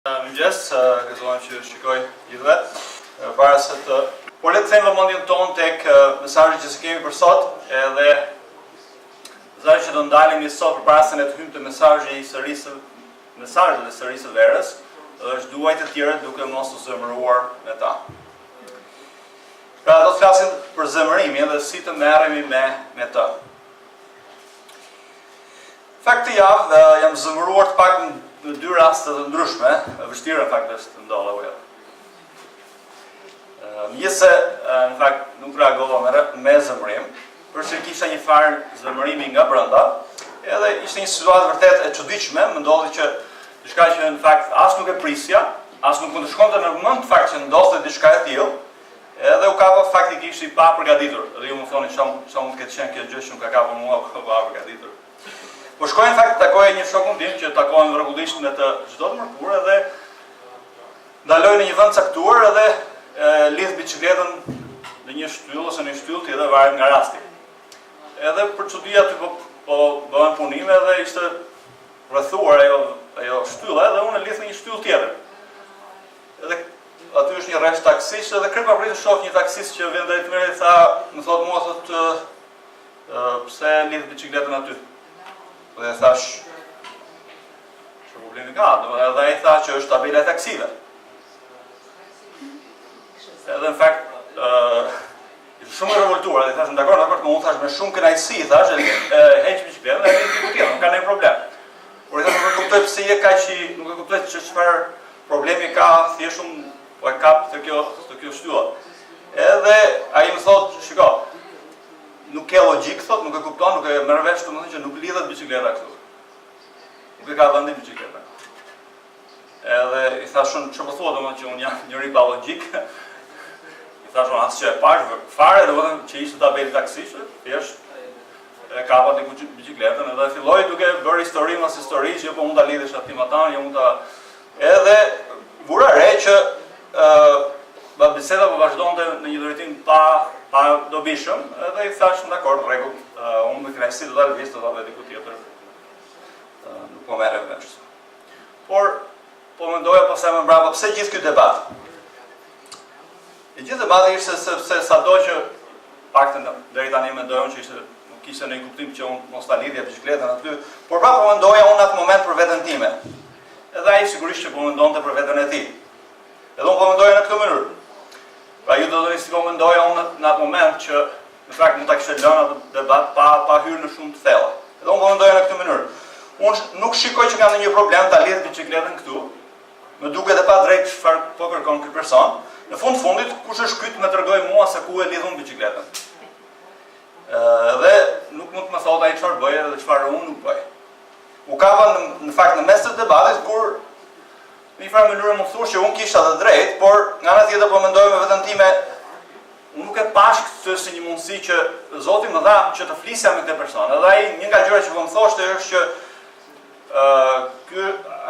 Mëngjes, gëzohem që shikoj gjithëve. Para se të por le të them vëmendjen tonë tek mesazhi që kemi për sot, edhe mesazhi që do ndalemi sot përpara se ne të hyjmë te mesazhi i sërisë së verës, është duaj të tjerët duke mos u zemëruar me ta. Pra do të flasim për zemërimin dhe si të merremi me të. Fakti javë jam zemëruar të paktën në dy raste të ndryshme, vështirë në fakt është të ndodha ajo. Mëse në fakt nuk reagova me zemërim, përse kisha një farë zemërimi nga brenda, edhe ishte një situatë vërtet e çuditshme, më ndodhi që diçka që në fakt as nuk e prisja, as nuk mund të shkonte në mend fakt që ndodhte diçka e tillë, edhe u kapa faktikisht i pa përgatitur. Dhe ju më thoni çfarë mund të ketë qenë kjo gjë që nuk ka kapur mua pa përgatitur. Po shkoj në fakt takoj një shokun tim që takohen rregullisht me të çdo të mërkurë dhe ndaloj në një vend caktuar edhe lidh biçikletën në një shtyllë ose në një shtyllë tjetër varet nga rasti. Edhe për çudi aty po bëhen punime dhe ishte rrethuar ajo shtylla dhe unë lidh në një shtyllë tjetër. Edhe aty është një rresht taksish edhe krejt pa pritur shoh një taksist që vjen drejt merri tha, më thot mua pse lidh biçikletën aty. Dhe thash, që problemi ka, edhe ai tha që është tabela e taksive. Edhe në fakt, ishte shumë e revoltuar, dhe thash, dakord, po unë thash me shumë kënaqësi, thash, heq biçikletën dhe diku tjetër, nuk ka ndonjë problem. Por i thash nuk e kuptoj pse je kaq i, nuk e kuptoj çfarë problemi ka, thjesht unë po e kap të kjo shtylla. Edhe ai më thot, shiko, nuk ke logjik, thot, nuk e kupton, nuk e merr vesh domethënë që nuk lidhet biçikleta këtu. Nuk e ka vendin biçikleta. Edhe i thashun, çfarë po thua domethënë që unë jam njëri pa logjik. I thashun as që e pash fare domethënë që ishte tabelë taksish, thjesht e kapa diku biçikletën edhe filloi duke bërë histori mas histori që po mund ta lidhesh aty me ata, jo mund ta edhe vura re që biseda po vazhdonte në një drejtim pa dobishëm, edhe i thash dakord, rregull, unë më kënaqësi do ta lëviz të ta diku tjetër. Nuk po merrem vesh. Por po mendoja pas sa më brapa pse gjithë ky debat. E gjithë debati ishte sepse sado që paktën deri tani mendojon që ishte nuk kishte ndonjë kuptim që unë mos ta lidhja biçikletën aty, por prapë po mendoja unë atë moment për veten time. Edhe ai sigurisht që po mendonte për veten e tij. Edhe unë po mendoja në këtë mënyrë. Pra ju do të si po mendoja unë në atë moment që në fakt mund ta kishte lënë atë debat pa hyrë në shumë të thella. Edhe unë po mendoja në këtë mënyrë. Unë nuk shikoj që ka ndonjë problem ta lidh biçikletën këtu. Më duket e pa drejt çfarë po kërkon ky person. Në fundit kush është ky të më tregoj mua se ku e lidh unë biçikletën. Dhe nuk mund të më thotë ai çfarë bëj edhe çfarë unë nuk bëj. U kapa në fakt në mes të debatit kur në një farë mënyrë më thosh që unë kisha të drejtë, por nga ana tjetër po mendoj me veten time, unë nuk e pash këtë si një mundësi që Zoti më dha që të flisja me këtë person. Edhe ai një nga gjërat që po më thoshte është që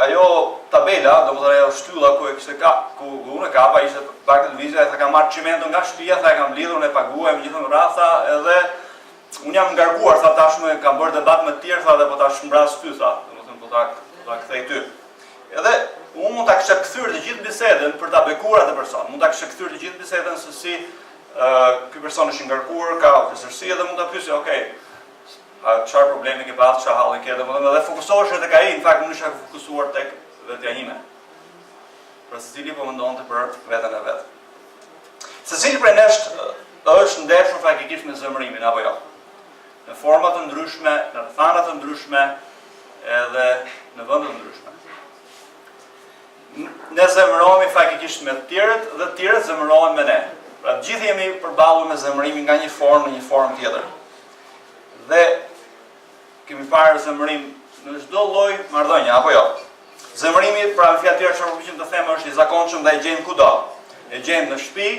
ajo tabela, domethënë ajo shtylla ku unë e kapa ishte pak televizia, ai tha ka marrë çimenton nga shtëpia, tha e kam lidhur, e paguaj me gjithë rratha, edhe unë jam ngarkuar, tha tashmë kam bërë debat me të tjerë, tha dhe po ta shmbras ty, tha, domethënë po ta kthej ty. Edhe unë mund ta kisha kthyer të gjithë bisedën për ta bekuar atë person. Mund ta kisha kthyer të gjithë bisedën se si ky person është i ngarkuar, ka ofisërsi edhe mund ta pyesë, okay, çfarë problemi ke pas, çfarë halli ke, domethënë edhe fokusohesh tek ai, në fakt unë isha fokusuar tek vetja ime. Pra secili po mendonte për veten e vet. Secili prej nesh është ndeshur faktikisht me zemërimin apo jo. Në forma të ndryshme, në rrethana të ndryshme, edhe në vende të ndryshme. Ne zemërohemi faktikisht me të tjerët dhe të tjerët zemërohen me ne. Pra gjithë jemi përballur me zemërimin nga një formë në një formë tjetër. Dhe kemi parë zemërim në çdo lloj marrëdhënie apo jo. Zemërimi, pra në fjalë tjetër çfarë përpiqem të them është i zakonshëm dhe e gjejmë kudo. E gjejmë në shtëpi,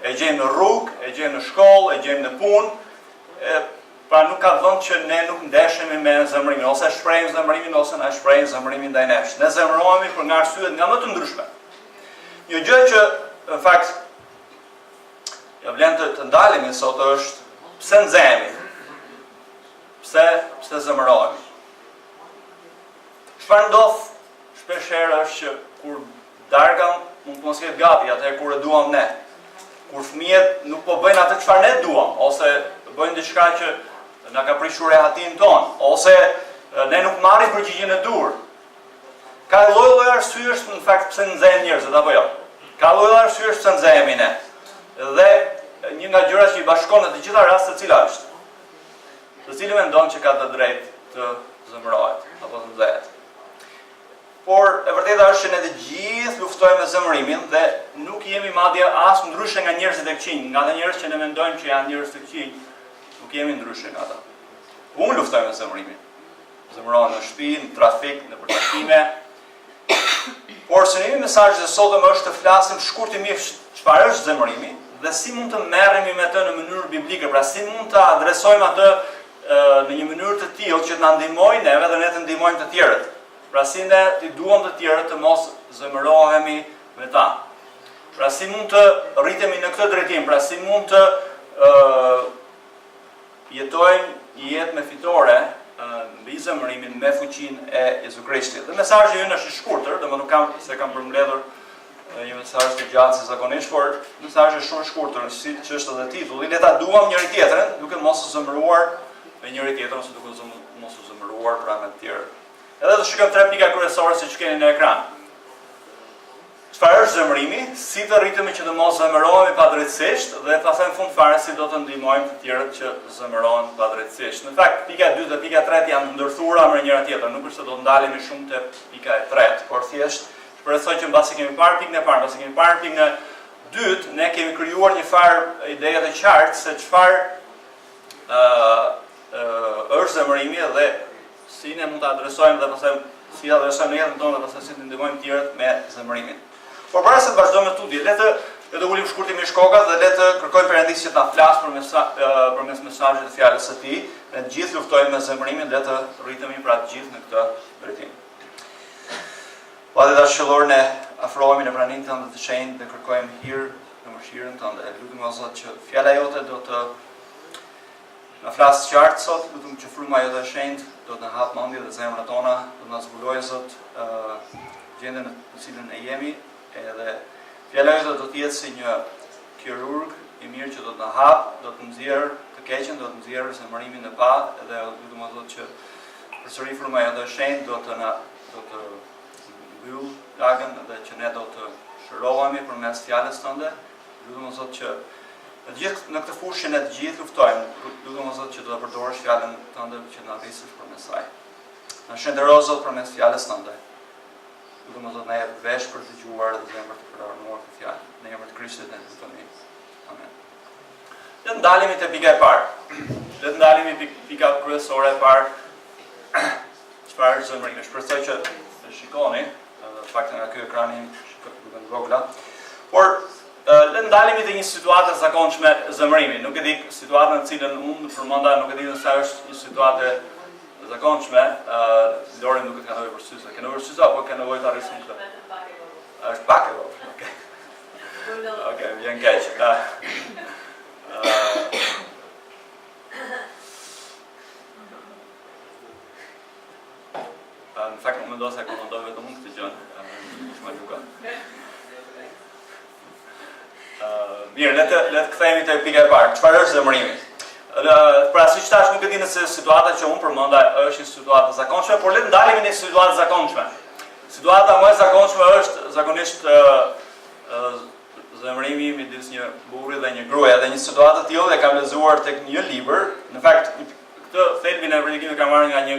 e gjejmë në rrugë, e gjejmë në shkollë, e gjejmë në punë. Pra nuk ka vend që ne nuk ndeshemi me zemërimin, ose shprehim zemërimin ose na shprehim zemërimin ndaj nesh. Ne zemërohemi për nga arsyet nga më të ndryshme. Një gjë që në fakt ja vlen të ndalemi sot është pse nxehemi. Pse zemërohemi. Çfarë ndodh shpeshherë është që kur darka mund të mos jetë gati, atëherë kur e duam ne. Kur fëmijët nuk po bëjnë atë çfarë ne duam, ose bëjnë diçka që na ka prishur rehatin ton, ose ne nuk marrim përgjigjen e dur. Ka lloj-lloj arsyesh në fakt pse nxehen njerëzit apo jo. Ka lloj-lloj arsyesh pse nxehemi ne. Dhe një nga gjërat që i bashkon në të gjitha rastet cila është. Secili mendon që ka të drejtë të zemërohet apo të nxehet. Por e vërteta është që ne të gjithë luftojmë me zemërimin dhe nuk jemi madje as ndryshe nga njerëzit e këqij, nga ata njerëz që ne mendojmë që janë njerëz të këqij, nuk jemi ndryshe nga ata. Unë luftoj me zemërimin. Zemërohem në shtëpi, në trafik, në përtaktime. Por synimi i mesazhit të sotëm është të flasim shkurtimisht çfarë është zemërimi dhe si mund të merremi me të në mënyrë biblike, pra si mund ta adresojmë atë në një mënyrë të tillë që të na ndihmojë neve dhe ne të ndihmojmë të tjerët. Pra si ne t'i duam të tjerët të mos zemërohemi me ta. Pra si mund të rritemi në këtë drejtim, pra si mund të jetojmë një jetë me fitore mbi zemërimin me fuqinë e Jezu Krishtit. Dhe mesazhi ynë është i shkurtër, dhe më nuk kam përmbledhur një mesazh të gjatë si zakonisht, por mesazhi është shumë i shkurtër, si që është edhe titulli, le ta duam njëri tjetrin, duke mos u zemëruar me njëri tjetrin ose duke mos u zemëruar pra me të tjerët. Edhe të shikojmë 3 pika kryesore siç keni në ekran. Çfarë është zemërimi? Si të rritemi që të mos zemërohemi padrejtësisht dhe ta them fund fare si do të ndihmojmë të tjerët që zemërohen padrejtësisht. Në fakt, pika 2 dhe pika 3 janë ndërthura me njëra tjetrën, nuk është se do të ndalemi shumë te pika e 3, por thjesht shpresoj që mbasi kemi parë pikën e parë, mbasi kemi parë pikën e dytë, ne kemi krijuar një farë ideje të qartë se çfarë është zemërimi dhe si ne mund ta adresojmë dhe pastaj si adresojmë në jetën tonë dhe pastaj si të ndihmojmë të tjerët me zemërimin. Por para se të vazhdojmë me tutje, le të ulim shkurtimisht kokat dhe le të kërkojmë Perëndis që ta flas përmes mesazhit të fjalës së tij. Ne të gjithë luftojmë me zemërimin, le të rritemi pra të gjithë në këtë drejtim. Padre dashur, ne afrohemi në praninë tënde të shenjtë dhe kërkojmë hir në mëshirën tënde. Lutem o Zot që fjala jote do të na flas qartë sot, lutem që fryma jote e shenjtë do të na hap mendjet dhe zemrat tona, do të na zbulojë Zot gjendjen në cilën ne jemi. Edhe fjala jote do të jetë si një kirurg i mirë që do të na hap, do të nxjerr të keqen, do të nxjerr zemërimin e pa, edhe lutem o Zot që përsëri fryma jote e shenjtë do të mbyll lagën dhe që ne do të shërohemi përmes fjalës tënde. Lutem o Zot që në këtë fushë ne të gjithë luftojmë. Lutem o Zot që do ta përdorësh fjalën tënde që na rrisësh përmes saj. Na shëndero Zot përmes fjalës tënde. Lutem o Zot na jep vesh për të dëgjuar dhe zemër të pranuar këtë fjalë. Në emrin e Krishtit ne lutemi. Amen. Le të ndalemi te pika e parë. Le të ndalemi te pika kryesore e parë. Çfarë është zemërimi? Shpresoj që e shikoni, fakti nga ky ekrani duken vogla. Por le të ndalemi te një situatë e zakonshme zemërimi. Nuk e di situatën në cilën unë përmenda, nuk e di nëse është një situatë zakonshme, Lori nuk ka nevojë për syze. Ka nevojë për syze apo ka nevojë të arrisim këtë? Është pak e vogël. Okej. Okej, vjen keq. Në fakt më mendoj se komandoj vetëm unë këtë gjë. Më duka. Mirë, le të kthehemi te pika e parë. Çfarë është zemërimi? Pra siç thash, nuk e di nëse situata që unë përmenda është një situatë e zakonshme, por le të ndalemi në një situatë e zakonshme. Situata më e zakonshme është zakonisht zemërimi midis një burri dhe një gruaje, dhe një situatë të tillë e kam lexuar tek një libër. Në fakt, këtë thelbin e predikimit kam marrë nga një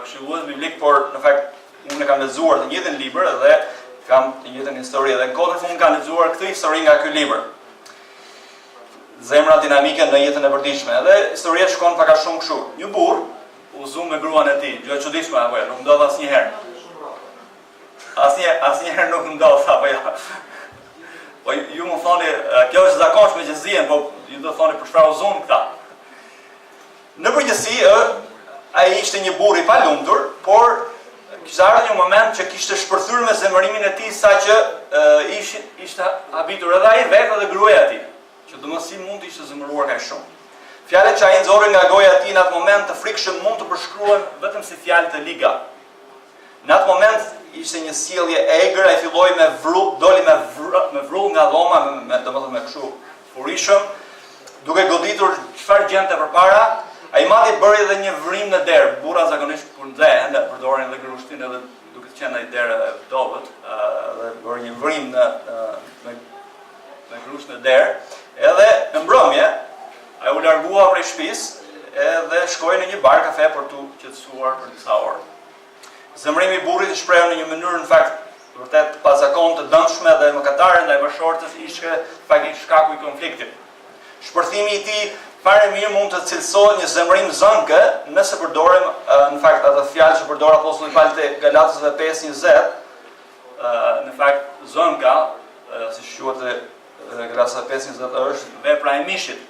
këshillues biblik, por në fakt unë e kam lexuar të njëjtën libër dhe kam të njëjtën histori dhe në kohën e fundit kam lexuar këtë histori nga ky libër. Zemra dinamike në jetën e përditshme. Dhe historia shkon pak a shumë kështu. Një burr u zu me gruan e tij. Gjë e çuditshme apo jo? Nuk ndodh asnjëherë. Asnjëherë nuk ndodh apo jo. Po ju më thoni, kjo është zakonshme që zihen, po ju do thoni për çfarë u zun këta. Në përgjithësi, ai ishte një burr i palumtur, por kishte ardhur një moment që kishte shpërthyer me zemërimin e tij saqë ishte habitur edhe ai vetë dhe gruaja e tij. Që domosdoshmë mund të ishte zemëruar kaq shumë. Fjalët që ai nxorri nga goja e tij në atë moment të frikshëm mund të përshkruhen vetëm si fjalë të liga. Në atë moment ishte një sjellje egër, ai filloi me doli me vrull nga dhoma, domethënë me kështu furishëm, duke goditur çfarë gjente përpara. Ai madje bëri edhe një vrim në derë. Burra zakonisht kur ndehen, përdorin edhe grushtin edhe duke qenë ai derë e dobët, dhe bëri një vrim me grusht në derë. Edhe në mbrëmje, ai u largua prej shtëpisë edhe shkoi në një bar kafe për tu qetësuar për disa orë. Zemërimi i burrit i shprehur në një mënyrë në fakt vërtet pazakontë, të dëmshme dhe mëkatare ndaj bashkëshortes ishte faktikisht shkaku i konfliktit. Shpërthimi i tij fare mirë mund të cilësohet një zemërim zënke nëse përdorim në fakt atë fjalë që përdor apostulli Paul te Galatësve 5:20, në fakt zënka, siç quhet Galatësve 5:20 është vepra e mishit.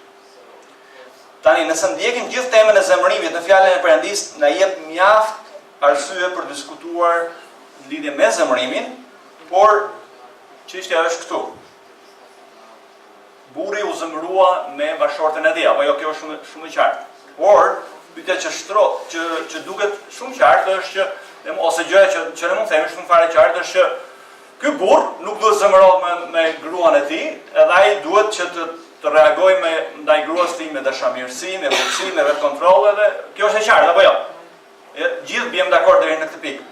Tani nëse ndjekim gjithë temën e zemërimit në fjalën e Perëndis, na jep mjaft arsye për diskutuar në lidhje me zemërimin, por çështja është këtu. Burri u zemërua me bashkëshorten e tij, apo jo, kjo është shumë e qartë. Por pyetja që duket shumë qartë është që ose gjëja që ne mund të themi shumë fare qartë është që ky burr nuk duhet zemërohet me gruan e tij, edhe ai duhet që të reagojë ndaj gruas së tij me dashamirësi, me buqësi, me vetkontroll, edhe kjo është e qartë apo jo? Gjithë bjem dakord deri në këtë pikë.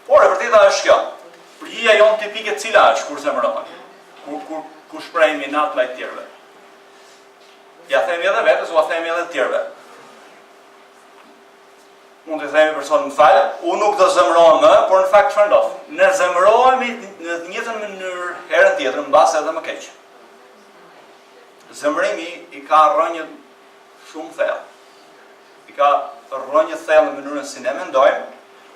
Por e vërteta është kjo. Përgjigjja jonë tipike cila është kur zemërohen? Kur shprehim inat ndaj tjerëve. Ja themi edhe vetes, u themi edhe tjerëve. Mund të themi person më fal, unë nuk do zemërohem më, por në fakt çfarë ndodh? Ne zemërohemi në të njëjtën mënyrë herën tjetër, mbas edhe më keq. Zemërimi i ka rrënjë shumë thellë. I ka rrënjë thellë në mënyrën si ne mendojmë,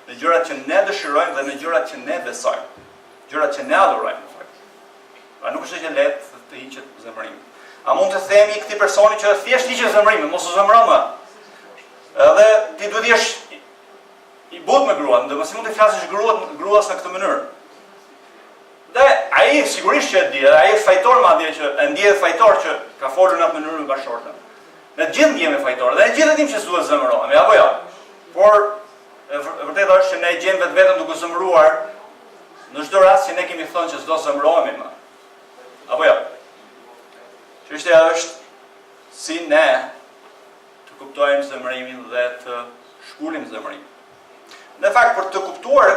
në gjërat që ne dëshirojmë dhe në gjërat që ne besojmë. Gjërat që ne adhurojmë. Pra nuk është që lehtë të hiqet zemërimi. A mund të themi këtij personi që thjesht hiqet zemërimin, mos u zemëro më. Edhe ti duhet të jesh i butë me gruan, dhe mos mund të flasësh gruas në këtë mënyrë. Dhe ai sigurisht që e di, ai është fajtor madje që e ndjehet fajtor që ka folur në atë mënyrë me bashkëshorten. Ne gjithë ndjehemi fajtor, dhe ne gjithë dimë që duhet zemërohemi, apo jo. Por e vërteta është që ne gjejmë vetveten duke zemëruar në çdo rast që ne kemi thënë që s'do zemërohemi më. Apo jo. Çështja është si ne të kuptojmë zemërimin dhe të shkulim zemërimin. Në fakt për të kuptuar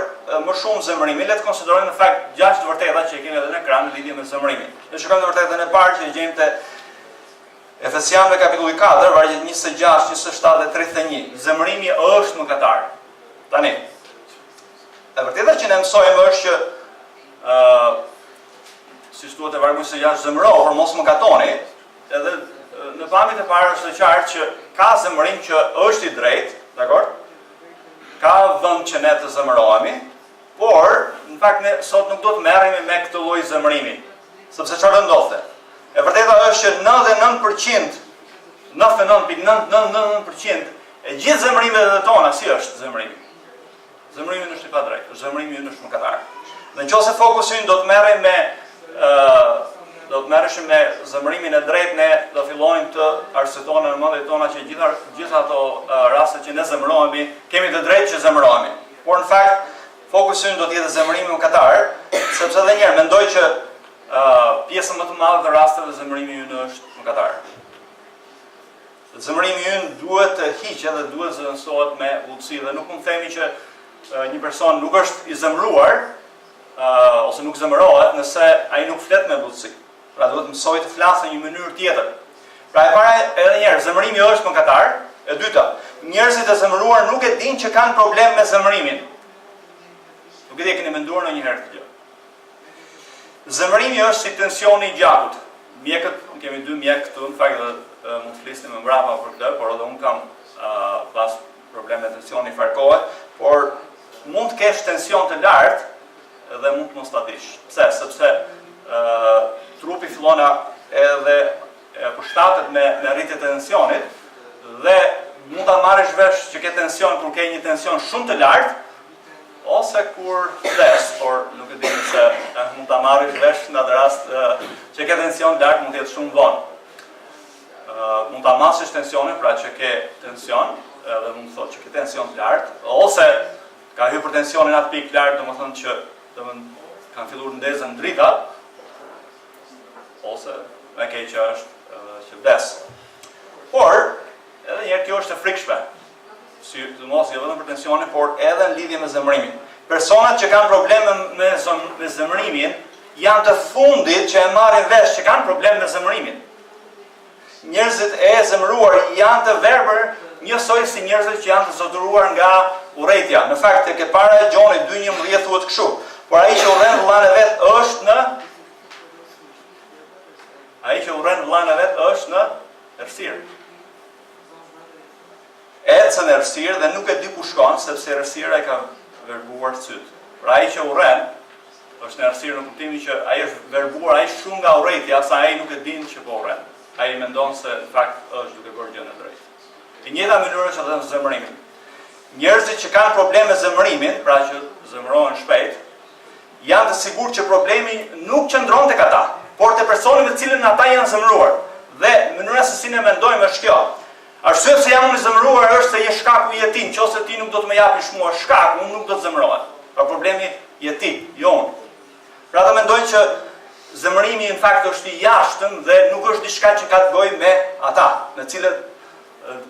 më shumë zemërimin, le të konsiderojmë në fakt 6 vërteta që kemi edhe në ekran në lidhje me zemërimin. Ne shikojmë vërtetën e parë që gjejmë te Efesianëve kapitulli 4, vargjet 26, 27 dhe 31. Zemërimi është mëkatar. Tani, e vërteta që ne mësojmë është që si thuhet e vargu 26 zemëro, por mos mëkatoni, edhe në pamjet e parë është e qartë që ka zemërim që është i drejtë, dakor? Ka vend që ne të zemërohemi, por në fakt ne sot nuk do të merremi me këtë lloj zemërimi, sepse çfarë ndodhte? E vërteta është që 99%, 99.999% e gjithë zemërimeve tona si është zemërimi? Zemërimi është i padrejtë, zemërimi është mëkatar. Dhe nëse fokusi do të merrem me zemërimin e drejtë, ne do fillojmë të arsyetojmë në mendjet tona që gjithë ato raste që ne zemërohemi, kemi të drejtë që zemërohemi. Por në fakt, fokusi do të jetë zemërimi mëkatar, sepse edhe një herë mendoj që pjesën më të madhe të rasteve zemërimi ynë është mëkatar. Zemërimi ynë duhet të hiqet dhe duhet të zëvendësohet me udhësi dhe nuk mund të themi që një person nuk është i zemëruar ose nuk zemërohet nëse ai nuk flet me udhësi. Pra duhet të mësoj të flasë në një mënyrë tjetër. Pra e para edhe një herë, zemërimi është mëkatar. E dyta, njerëzit e zemëruar nuk e dinë që kanë problem me zemërimin. Nuk e di, keni menduar ndonjëherë këtë gjë? Zemërimi është si tensioni i gjakut. Mjekët, kemi 2 mjekë këtu, në fakt dhe mund të flisnim më mbrapa për këtë, por edhe unë kam pas probleme me tensioni farkohe, por mund të kesh tension të lartë dhe mund të mos ta dish. Pse? Sepse trupi fillon edhe përshtatet me rritje të tensionit dhe mund ta marrësh vesh që ke tension kur ke një tension shumë të lartë ose kur vdes, por nuk e di se mund ta marrësh vesh në atë rast që ke tension lart mund të jetë shumë vonë. Mund ta masësh tensionin, pra që ke tension, edhe mund të thotë që ke tension lart, ose ka hyrë tensionin atë pikë lart, domethënë që kanë filluar ndezën drita, ose me keq që është që vdes. Por, edhe njerë kjo është e frikshme, si të mos jo vetëm për tensionin, por edhe në lidhje me zemërimin. Personat që kanë probleme me zemërimin, janë të fundit që e marrin vesh që kanë probleme me zemërimin. Njerëzit e zemëruar janë të verbër njësoj si njerëzit që janë të zoturuar nga urrejtja. Në fakt, tek e para e Gjoni 2:11 thuhet kështu: por ai që urren vëllain e vet është në errësirë. Ecën në errësirë dhe nuk e di ku shkon, sepse errësira e ka verbuar syt. Pra ai që urren është në errësirë në kuptimin që ai është verbuar ai shumë nga urrejtja, sa ai nuk e din që po urren. Ai mendon se në fakt është duke bërë gjën e drejtë. Në njëjta mënyrë është edhe në zemërimin. Njerëzit që kanë probleme me zemërimin, pra që zemërohen shpejt, janë të sigurt që problemi nuk qëndron tek ata, por te personi me cilin ata janë zemëruar. Dhe mënyra se si ne mendojmë është kjo. Arsye pse jam unë i zemëruar është se je shkaku i jetin, nëse ti nuk do të më japish mua shkak, unë nuk do të zemërohem. Pra problemi je ti, jo unë. Pra ata mendojnë që zemërimi në fakt është i jashtëm dhe nuk është diçka që ka të bëjë me ata, me cilët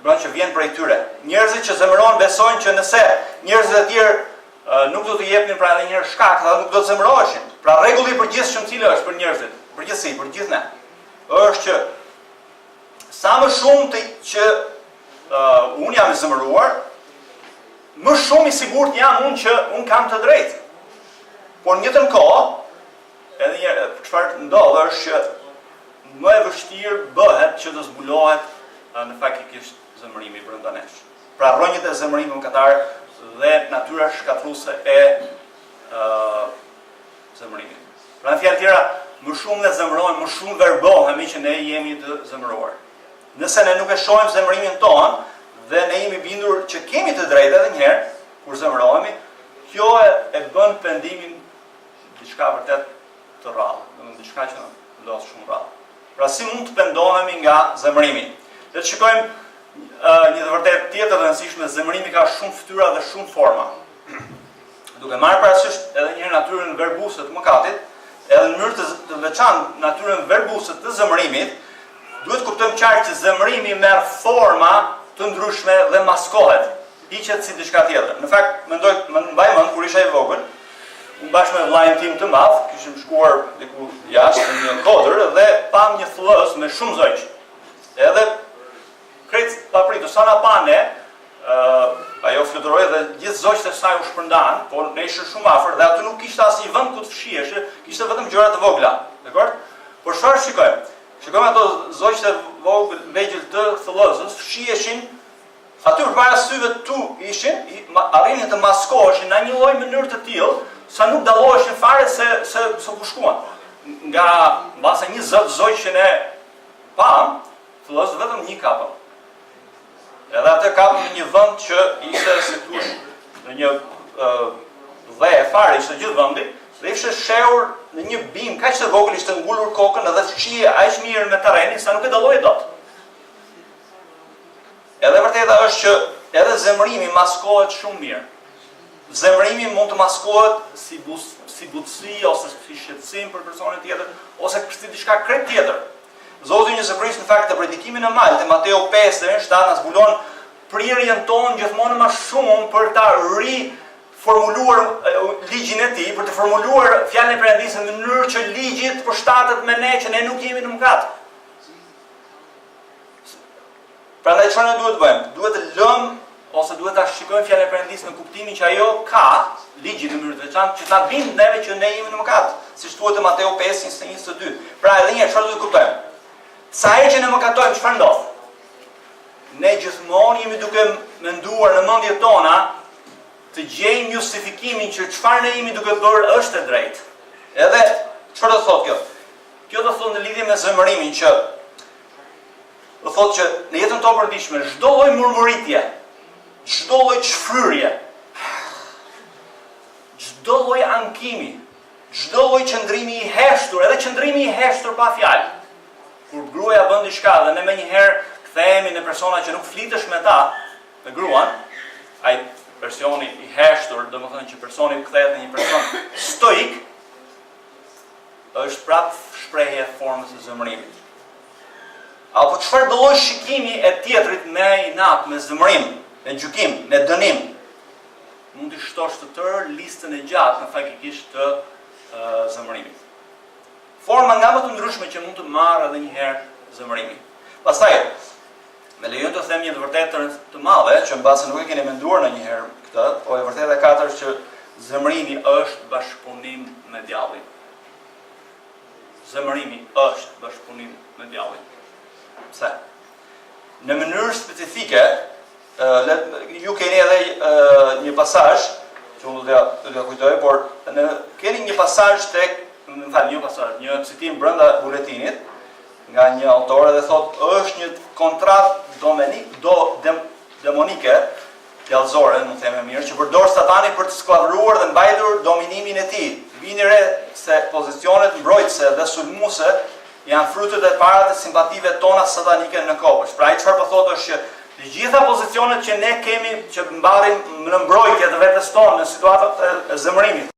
që vjen prej tyre. Njerëzit që zemërohen besojnë që nëse njerëzit e tjerë nuk do të jepnin pra edhe një herë shkak, ata nuk do të zemëroheshin. Pra rregulli i përgjithshëm cili është për njerëzit, përgjithësi, për gjithë ne, është që sa më shumë që unë jam i zemëruar, më shumë i sigurt jam unë që unë kam të drejtë. Por në njëjtën kohë, edhe një çfarë ndodh është që më e vështirë bëhet që të zbulohet në faktikisht zemërimi brenda nesh. Pra rrënjët e zemërimit mëkatar dhe natyra shkatruese e zemërimit. Pra në fjalë tjera, më shumë ne zemërojmë, më shumë verbohemi që ne jemi të zemëruar. Nëse ne nuk e shohim zemërimin tonë dhe ne jemi bindur që kemi të drejtë edhe një herë kur zemërohemi, kjo e bën pendimin diçka vërtet të rrallë, domethënë diçka që ndodh shumë rrallë. Pra si mund të pendohemi nga zemërimi? Le të shikojmë një të vërtet tjetër të rëndësishme, zemërimi ka shumë fytyra dhe shumë forma. Duke marrë parasysh edhe një herë natyrën verbuse të mëkatit, edhe në mënyrë të veçantë natyrën verbuse të zemërimit, duhet kuptojmë qartë që zemërimi merr forma të ndryshme dhe maskohet, hiqet si diçka tjetër. Në fakt, më mbaj mend kur isha i vogël, unë bashkë me vllajën tim të madh, kishim shkuar diku jashtë në një kodër dhe pam një thllës me shumë zogjë. Edhe krejt papritur, sa na pa ne, ajo fluturoi dhe gjithë zogjtë e saj u shpërndan, por ne ishim shumë afër dhe aty nuk kishte asnjë vend ku të fshiheshe, kishte vetëm gjëra të vogla, dakor? Por çfarë shikojmë? Shikojmë ato zogjtë vegjël të thllësës, fshiheshin aty përpara syve tu ishin, arrinin të maskoheshin në një lloj mënyrë të tillë sa nuk dalloheshin fare se ku shkuan. Nga mbase 20 zogjë që ne pam, thllës vetëm një kapëm. Edhe atë kapëm në një vend që ishte si thush në një dhe e fare ishte gjithë vendi, dhe ishte shehur në një bim kaq të vogël, ishte ngulur kokën edhe fshihej aq mirë me terrenin sa nuk e dallohej dot. Edhe vërteta është që edhe zemërimi maskohet shumë mirë. Zemërimi mund të maskohet si butësi ose si shqetësim për personin tjetër ose si diçka krejt tjetër. Zoti Jezusi Krishti në fakt të predikimin e Majt te Mateu 5:7 na zbulon prirjen tonë gjithmonë më shumë për ta riformuluar ligjin e tij, për të formuluar fjalën e Perëndisë në mënyrë që ligji të përshtatet me ne që ne nuk jemi në mëkat. Prandaj çfarë ne duhet të bëjmë? Duhet të lëmë ose duhet ta shikojmë fjalën e Perëndisë në kuptimin që ajo ka ligjin në mënyrë të veçantë që na bind neve që ne jemi në mëkat, siç thuhet te Mateu 5:22. Pra edhe një herë çfarë duhet të kuptojmë? Sa herë që ne mëkatojmë, çfarë ndodh? Ne gjithmonë jemi duke menduar në mendjet tona të gjejmë justifikimin që çfarë ne jemi duke bërë është e drejtë. Edhe çfarë do thotë kjo? Kjo do thotë në lidhje me zemërimin që do thotë që në jetën tonë përditshme çdo lloj murmuritje, çdo lloj çfryrje, çdo lloj ankimi, çdo lloj qëndrimi i heshtur, edhe qëndrimi i heshtur pa fjalë. Kur gruaja bën diçka dhe ne menjëherë kthehemi në persona që nuk flitesh me ta, me gruan, ai versioni i heshtur domethënë që personi kthehet në një person stoik, është prapë shprehje e formës së zemërimit. Apo çfarë do lloj shikimi e tjetrit me inat, me zemërim, me gjykim, me dënim, mund të shtosh të tërë listën e gjatë në faktikisht të zemërimit. Forma nga më të ndryshme që mund të marrë edhe një herë zemërimi. Pastaj, me lejon të them një të vërtetë të madhe, që mbase nuk e keni menduar ndonjëherë këtë, po e vërtetë e katërt është që zemërimi është bashkëpunim me Djallin. Zemërimi është bashkëpunim me Djallin. Pse? Në mënyrë specifike, ju keni edhe një pasazh, që unë do t'ja kujtoj, por keni një pasazh tek, një citim brenda buletinit nga një autor dhe thot është një kontratë demonike, djallëzore, nuk them e mirë, që përdor Satani për të sklavëruar dhe mbajtur dominimin e tij. Vini re se pozicionet mbrojtëse dhe sulmuese janë frutët e para të simpative tona satanike në kopësh. Pra ai çfarë po thotë është që të gjitha pozicionet që ne kemi që mbarim në mbrojtje të vetes tonë në situatat e zemërimit.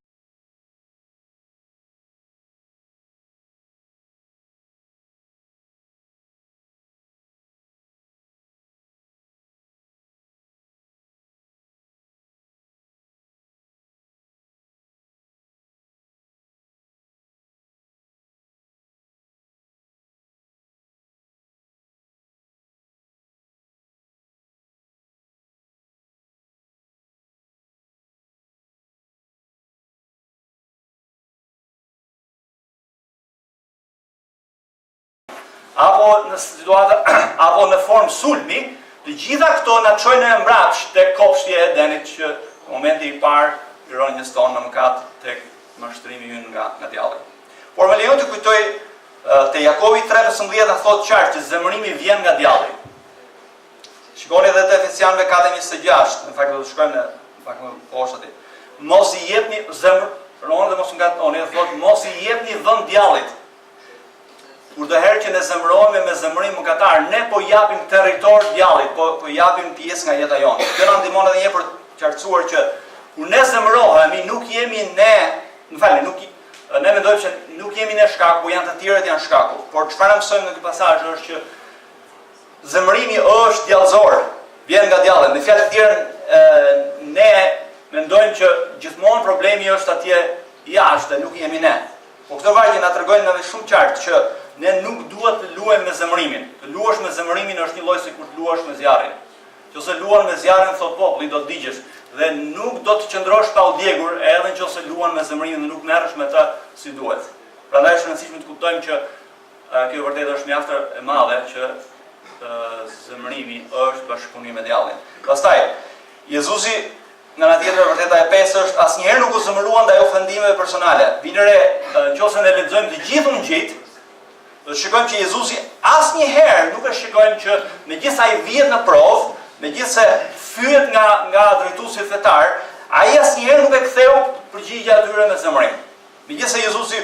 Apo në situata, apo në formë sulmi, të gjitha këto na çojnë në mbrapsht tek kopshti e Edenit që në momenti i parë liron një ston në mëkat tek mashtrimi ynë nga Djalli. Por më lejon të kujtoj te Jakobi 3:15 thotë qartë që zemërimi vjen nga Djalli. Shikoni edhe te Efesianëve 4:26, në fakt do të shkojmë në fakt më poshtë aty. Mos i jepni zemëroni dhe mos ngatoni, thotë mos i jepni vend Djallit. Kur do herë që ne zemërohemi me zemërim mëkatar, ne po japim territor Djallit, po japim pjesë nga jeta jonë. Kjo na ndihmon edhe një herë për të qartësuar që kur ne zemërohemi, nuk jemi ne mendojmë që nuk jemi ne shkaku, po janë të tjerët janë shkaku. Por çfarë mësojmë në këtë pasazh është që zemërimi është djallëzor, vjen nga Djalli. Në fjalë të tjera, ne mendojmë që gjithmonë problemi është atje jashtë, nuk jemi ne. Po këto vargje na tregojnë edhe shumë qartë që ne nuk duhet të luajmë me zemërimin. Të luash me zemërimin është një lloj sikur të luash me zjarrin. Nëse luan me zjarrin, thot populli, do të digjesh dhe nuk do të qëndrosh pa u djegur, edhe nëse luan me zemërimin dhe nuk merresh me të si duhet. Prandaj është rëndësishme të kuptojmë që kjo vërtet është mjaft e madhe që zemërimi është bashkëpunim me Djallin. Pastaj, Jezusi nga ana tjetër vërteta e pesë është asnjëherë nuk u zemëruan ndaj ofendimeve personale. Vinëre, nëse ne lexojmë të gjithë ungjit, do të shikojmë që Jezusi asnjëherë nuk e shikojmë që megjithëse ai vjet në provë, megjithëse fyet nga drejtuesi fetar, ai asnjëherë nuk e ktheu përgjigje atyre me zemërim. Megjithëse Jezusi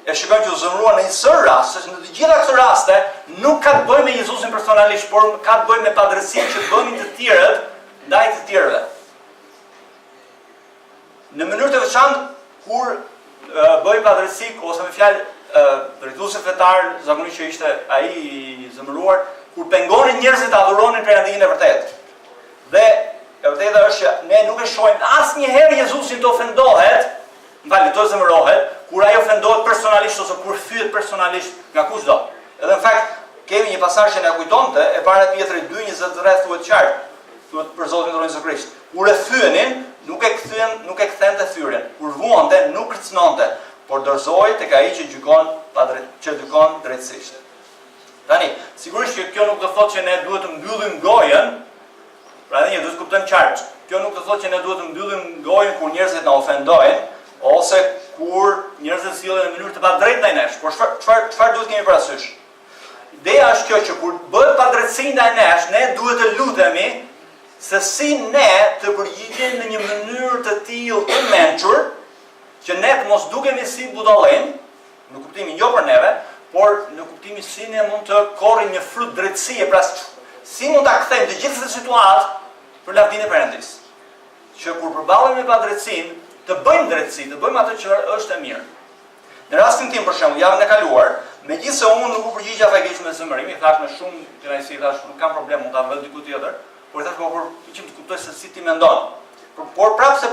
e shikojmë që u zemërua në një sër raste, në të gjitha këto raste nuk ka të bëjë me Jezusin personalisht, por ka të bëjë me padrejësinë që bënin të tjerët ndaj të tjerëve. Në mënyrë të veçantë kur bëj padrejësi ose me fjalë drejtuesi fetar, zakonisht që ishte ai i zemëruar, kur pengonin njerëzit të adhuronin Perëndin e vërtetë. Dhe e vërteta është që ne nuk e shohim asnjëherë Jezusin të ofendohet, të zemërohet, kur ai ofendohet personalisht ose kur fyet personalisht nga kushdo. Edhe në fakt kemi një pasazh që na kujtonte e para Pjetrit 2:23 thuhet qartë, thuhet për Zotin tonë Jezusi Krisht. Kur e thyenin, nuk e kthente thyrjen. Kur vuante, nuk kërcënonte, por dorëzoi tek ai që gjykon drejtësisht. Tani, sigurisht që kjo nuk do thotë që ne duhet të mbyllim gojën, pra ne duhet të kuptojmë qartë. Kjo nuk do thotë që ne duhet të mbyllim gojën kur njerëzit na ofendojnë ose kur njerëzit sillen në mënyrë të padrejtë ndaj nesh. Por çfarë duhet kemi parasysh? Ideja është kjo që kur bëhet padrejtësi ndaj nesh, ne duhet të lutemi se si ne të përgjigjemi në një mënyrë të tillë të mençur që ne të mos dukemi si budallën, në kuptimin jo për neve, por në kuptimin si ne mund të korrim një frut drejtësie, pra si mund ta kthejmë të gjithë këtë situatë për lavdinë e Perëndis. që kur përballemi me padrejtësinë, të bëjmë drejtësi, të bëjmë atë që është e mirë. Në rastin tim, për shembull, javën e kaluar, megjithëse unë nuk u përgjigja faktikisht me zemërimin, thash me shumë kënaqësi, thash nuk kam problem, mund ta vë diku tjetër, por thash por që të kuptoj se si ti mendon. Por prapse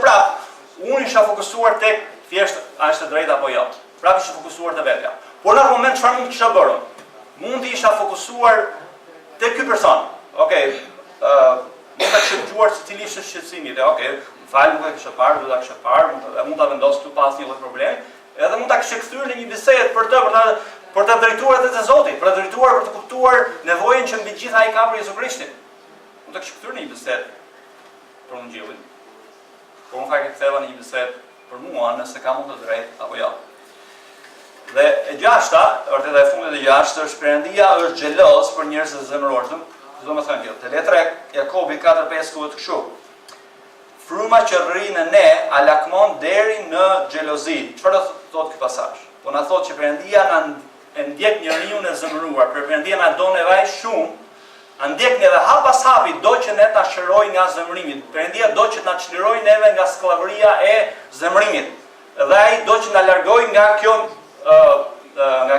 unë isha fokusuar tek thjesht a është e drejtë apo jo. Prapë isha fokusuar te vetja. Por në atë moment çfarë mund të kisha bërë? Mund të isha fokusuar tek ky person. Okej, mund ta shqetësuar se cili është shqetësimi, okej, fal, nuk e kisha parë, do ta kisha parë, mund ta vendos këtu pas një lloj problemi. Edhe mund ta kishte kthyer në një bisedë për të drejtuar atë te Zoti, për të drejtuar për të kuptuar nevojën që mbi gjithë ai ka për Jezu Krishtin. Mund ta kishte kthyer në një bisedë për Ungjillin. Por unë faktikisht ktheva në një bisedë për mua nëse ka mund të drejtë apo jo. Dhe e gjashta, vërtet e fundit e gjashtë është Perëndia është xheloz për njerëzit e zemëruar. Do të thënë kjo. Te letra e Jakobit 4:5 thuhet kështu. Fryma që rri në ne alakmon deri në xhelozi. Çfarë do thotë ky pasazh? Po na thotë që Perëndia na e ndjek njeriu e zemëruar, për Perëndia na don e vaj shumë, a ndjek ne dhe hap pas hapi do që ne ta shëroj nga zemërimi. Perëndia do që na çliroj neve nga skllavëria e zemërimit. Dhe ai do që na largoj nga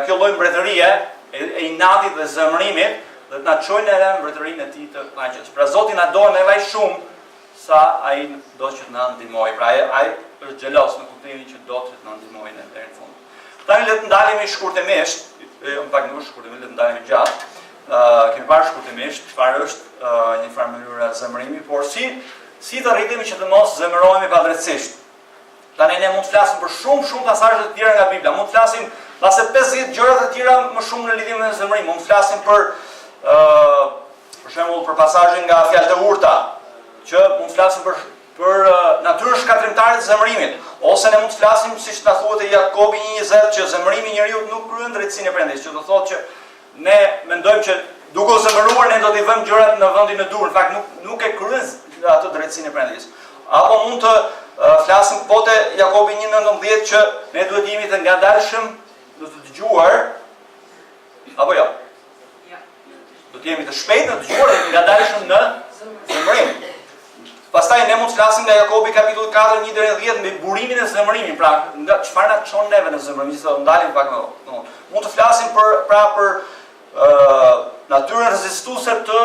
kjo lloj mbretërie e inatit dhe zemërimit dhe të na çojë në mbretërinë e tij të paqes. Pra Zoti na don e vaj shumë sa ai do që të na ndihmojë. Pra ai është xhelos në kuptimin që do të na ndihmojë deri në fund. Tani le të ndalemi shkurtimisht, pak nuk shkurtimisht, le të ndalemi gjatë. Kemi parë shkurtimisht çfarë është një farë mënyrë zemërimi, por si të arritemi që të mos zemërohemi padrejtësisht. Tani ne mund të flasim për shumë pasazhe të tjera nga Bibla, mund të flasim pas 50 gjëra të tjera më shumë në lidhje me zemërimin, mund të flasim për shembull për pasazhin nga Fjalët e Urta, që mund të flasim për natyrën shkatrimtare të zemërimit, ose ne mund të flasim siç na thuhet te Jakobi 1:20 që zemërimi i njeriu nuk kryen drejtsinë e Perëndisë, që do thotë që ne mendojmë që duke u zemëruar ne do t'i vëmë gjërat në vendin e dur, në fakt nuk e kryen atë drejtsinë e Perëndisë. Apo mund të flasim po te Jakobi 1:19 që ne duhet jemi të ngadalshëm në të dëgjuar apo jo. Do të jemi të shpejtë në të dëgjuar dhe të ngadalshëm në zemërim. Pastaj ne mund të flasim nga Jakobi kapitulli 4 1-10 mbi burimin e zemërimit, pra nga çfarë na çon neve në zemërim, se do ndalim pak më vonë. Mund të flasim për natyrën rezistuese të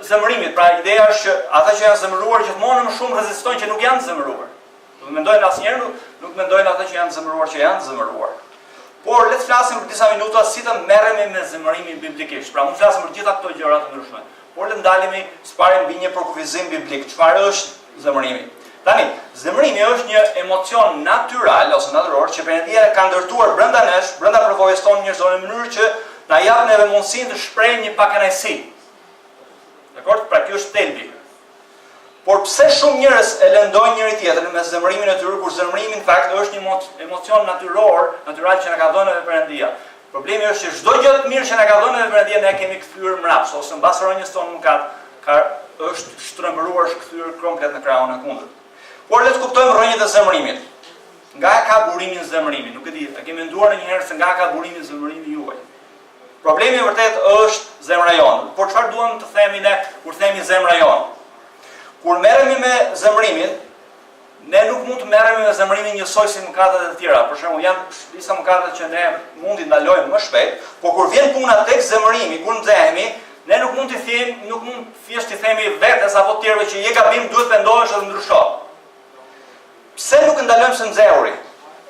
zemërimit. Pra ideja është që ata që janë zemëruar gjithmonë më shumë rezistojnë që nuk janë zemëruar. Do mendojnë asnjëherë nuk mendojnë ata që janë zemëruar që janë zemëruar. Por le të flasim për disa minuta si të merremi me zemërimin biblikisht. Pra mund të flasim për gjitha këto gjëra të ndryshme. Por le ndalemi së mbi një përkufizim biblik. Çfarë është zemërimi? Tani, zemërimi është një emocion natyral ose natyror që Perëndia ka ndërtuar brenda nesh, brenda përvojës tonë njerëzore në mënyrë që na jap neve mundësinë të shprehim një pakënaqësi. Dakor? Pra kjo është thelbi. Por pse shumë njerëz e lëndojnë njëri tjetrin me zemërimin e tyre, kur zemërimi në fakt është një emocion natyral që na ka dhënë Perëndia. Problemi është që çdo gjë të mirë që na ka dhënë Perëndia ne kemi kthyer mraps ose mbas rënjes tonë është shtrembëruar, është kthyer komplet në krahun e kundërt. Por le të kuptojmë rrënjët e zemërimit. Nga ka burimin zemërimi? Nuk e di, a kemi menduar ndonjëherë se nga ka burimin zemërimi juaj? Problemi vërtet është zemra jonë. Por çfarë duam të themi ne kur themi zemra jonë? Kur merremi me zemërimin, ne nuk mund të merremi me zemërimin njësoj si mëkatet e tjera. Për shembull, janë disa mëkate që ne mund t'i ndalojmë më shpejt, por kur vjen puna tek zemërimi, kur nxehemi, ne nuk mund thjesht t'i themi vetes apo të tjerëve që je gabim, duhet pendohesh dhe ndrysho. Pse nuk ndalojmë së nxehuri?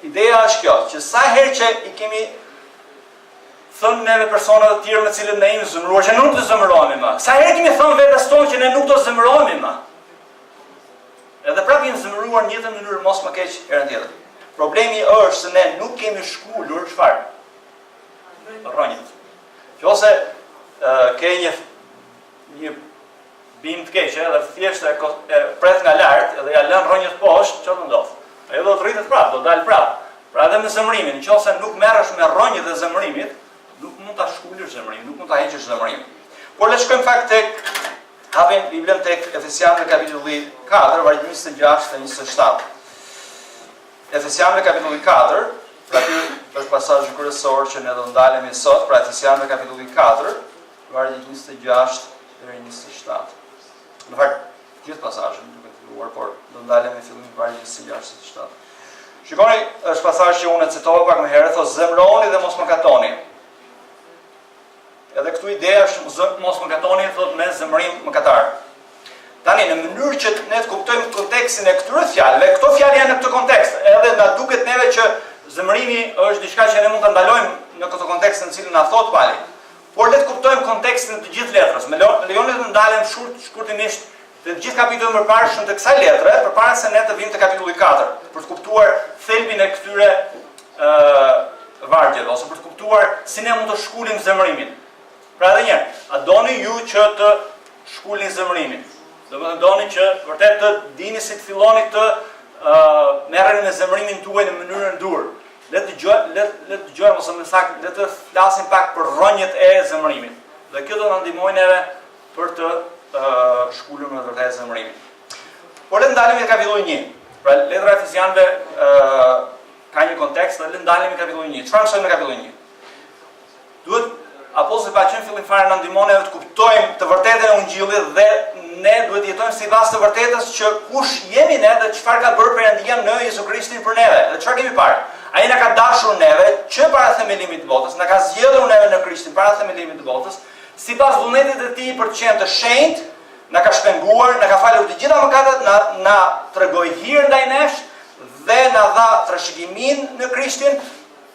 Ideja është kjo, që sa herë që i kemi thënë neve personat të tjerë me cilët ne jemi zemëruar që nuk do zemërohemi më. Sa herë kemi thënë vetes tonë që ne nuk do zemërohemi më. Edhe prapë jemi zemëruar në një mënyrë mos më keq herën tjetër. Problemi është se ne nuk kemi shkulur çfarë? Rrënjët. Qose ke një bim të keqe dhe thjesht e pret nga lart edhe ja lën rrënjët poshtë, çfarë ndodh? Ai do të rritet prapë, do dal prapë. Pra edhe me zemërimin, nëse nuk merresh me rrënjët e zemërimit, nuk mund ta shkulësh zemërimin, nuk mund ta heqësh zemërimin. Por le të shkojmë fakt tek hapim Biblën tek Efesianëve kapitulli 4, vargu 26 dhe 27. Efesianëve kapitulli 4, pra ky është pasazhi kryesor që ne do ndalemi sot, pra Efesianëve kapitulli 4, vargu 26 deri 27. Në fakt, gjithë pasazhin duhet të por do ndalem me fillimin vargjes së Gjashtë të 7. Shikoni, është pasazh që unë e citova pak më herët, thotë zemëroni dhe mos mëkatoni. Edhe këtu ideja është mos mëkatoni, thotë me zemërim mëkatar. Tani në mënyrë që ne të kuptojmë kontekstin e këtyre fjalëve, këto fjalë janë në këtë kontekst, edhe na duket neve që zemërimi është diçka që ne mund ta ndalojmë në këtë kontekst në cilin na thot Pali. Por le të kuptojmë kontekstin të gjithë letrës. Me lejoni të ndalem shkurtimisht të gjithë kapitujve më parë të kësaj letre, përpara se ne të vim të kapitulli 4, për të kuptuar thelbin e këtyre vargjeve, ose për të kuptuar si ne mund të shkullim zemërimin. Pra edhe njerë, a doni ju që të shkullin zemërimin? Domethënë doni që vërtet të dini si të filloni të merreni me zemërimin tuaj në mënyrën dur. Le të dëgjojmë ose më saktë le të flasim pak për rrënjët e zemërimit. Dhe kjo do na ndihmojë neve për të shkullur me vërtet zemërimin. Por le të ndalemi në kapitullin 1. Pra letra e Efesianëve ka një kontekst dhe le të ndalemi në kapitullin 1. Çfarë mësojmë në kapitullin 1? Duhet apostulli pa qenë fillim fare na ndihmon edhe të kuptojmë të vërtetën e Ungjillit dhe ne duhet jetojmë sipas të vërtetës që kush jemi ne dhe çfarë ka bërë Perëndia në Jezu Krishtin për neve. Dhe çfarë kemi parë? Ai na ka dashur neve që para themelimit të botës, na ka zgjedhur neve në Krishtin para themelimit të botës, sipas vullnetit të Tij për të qenë të shenjtë, na ka shpenguar, na ka falur të gjitha mëkatet, na tregoi hir ndaj nesh dhe na dha trashëgimin në Krishtin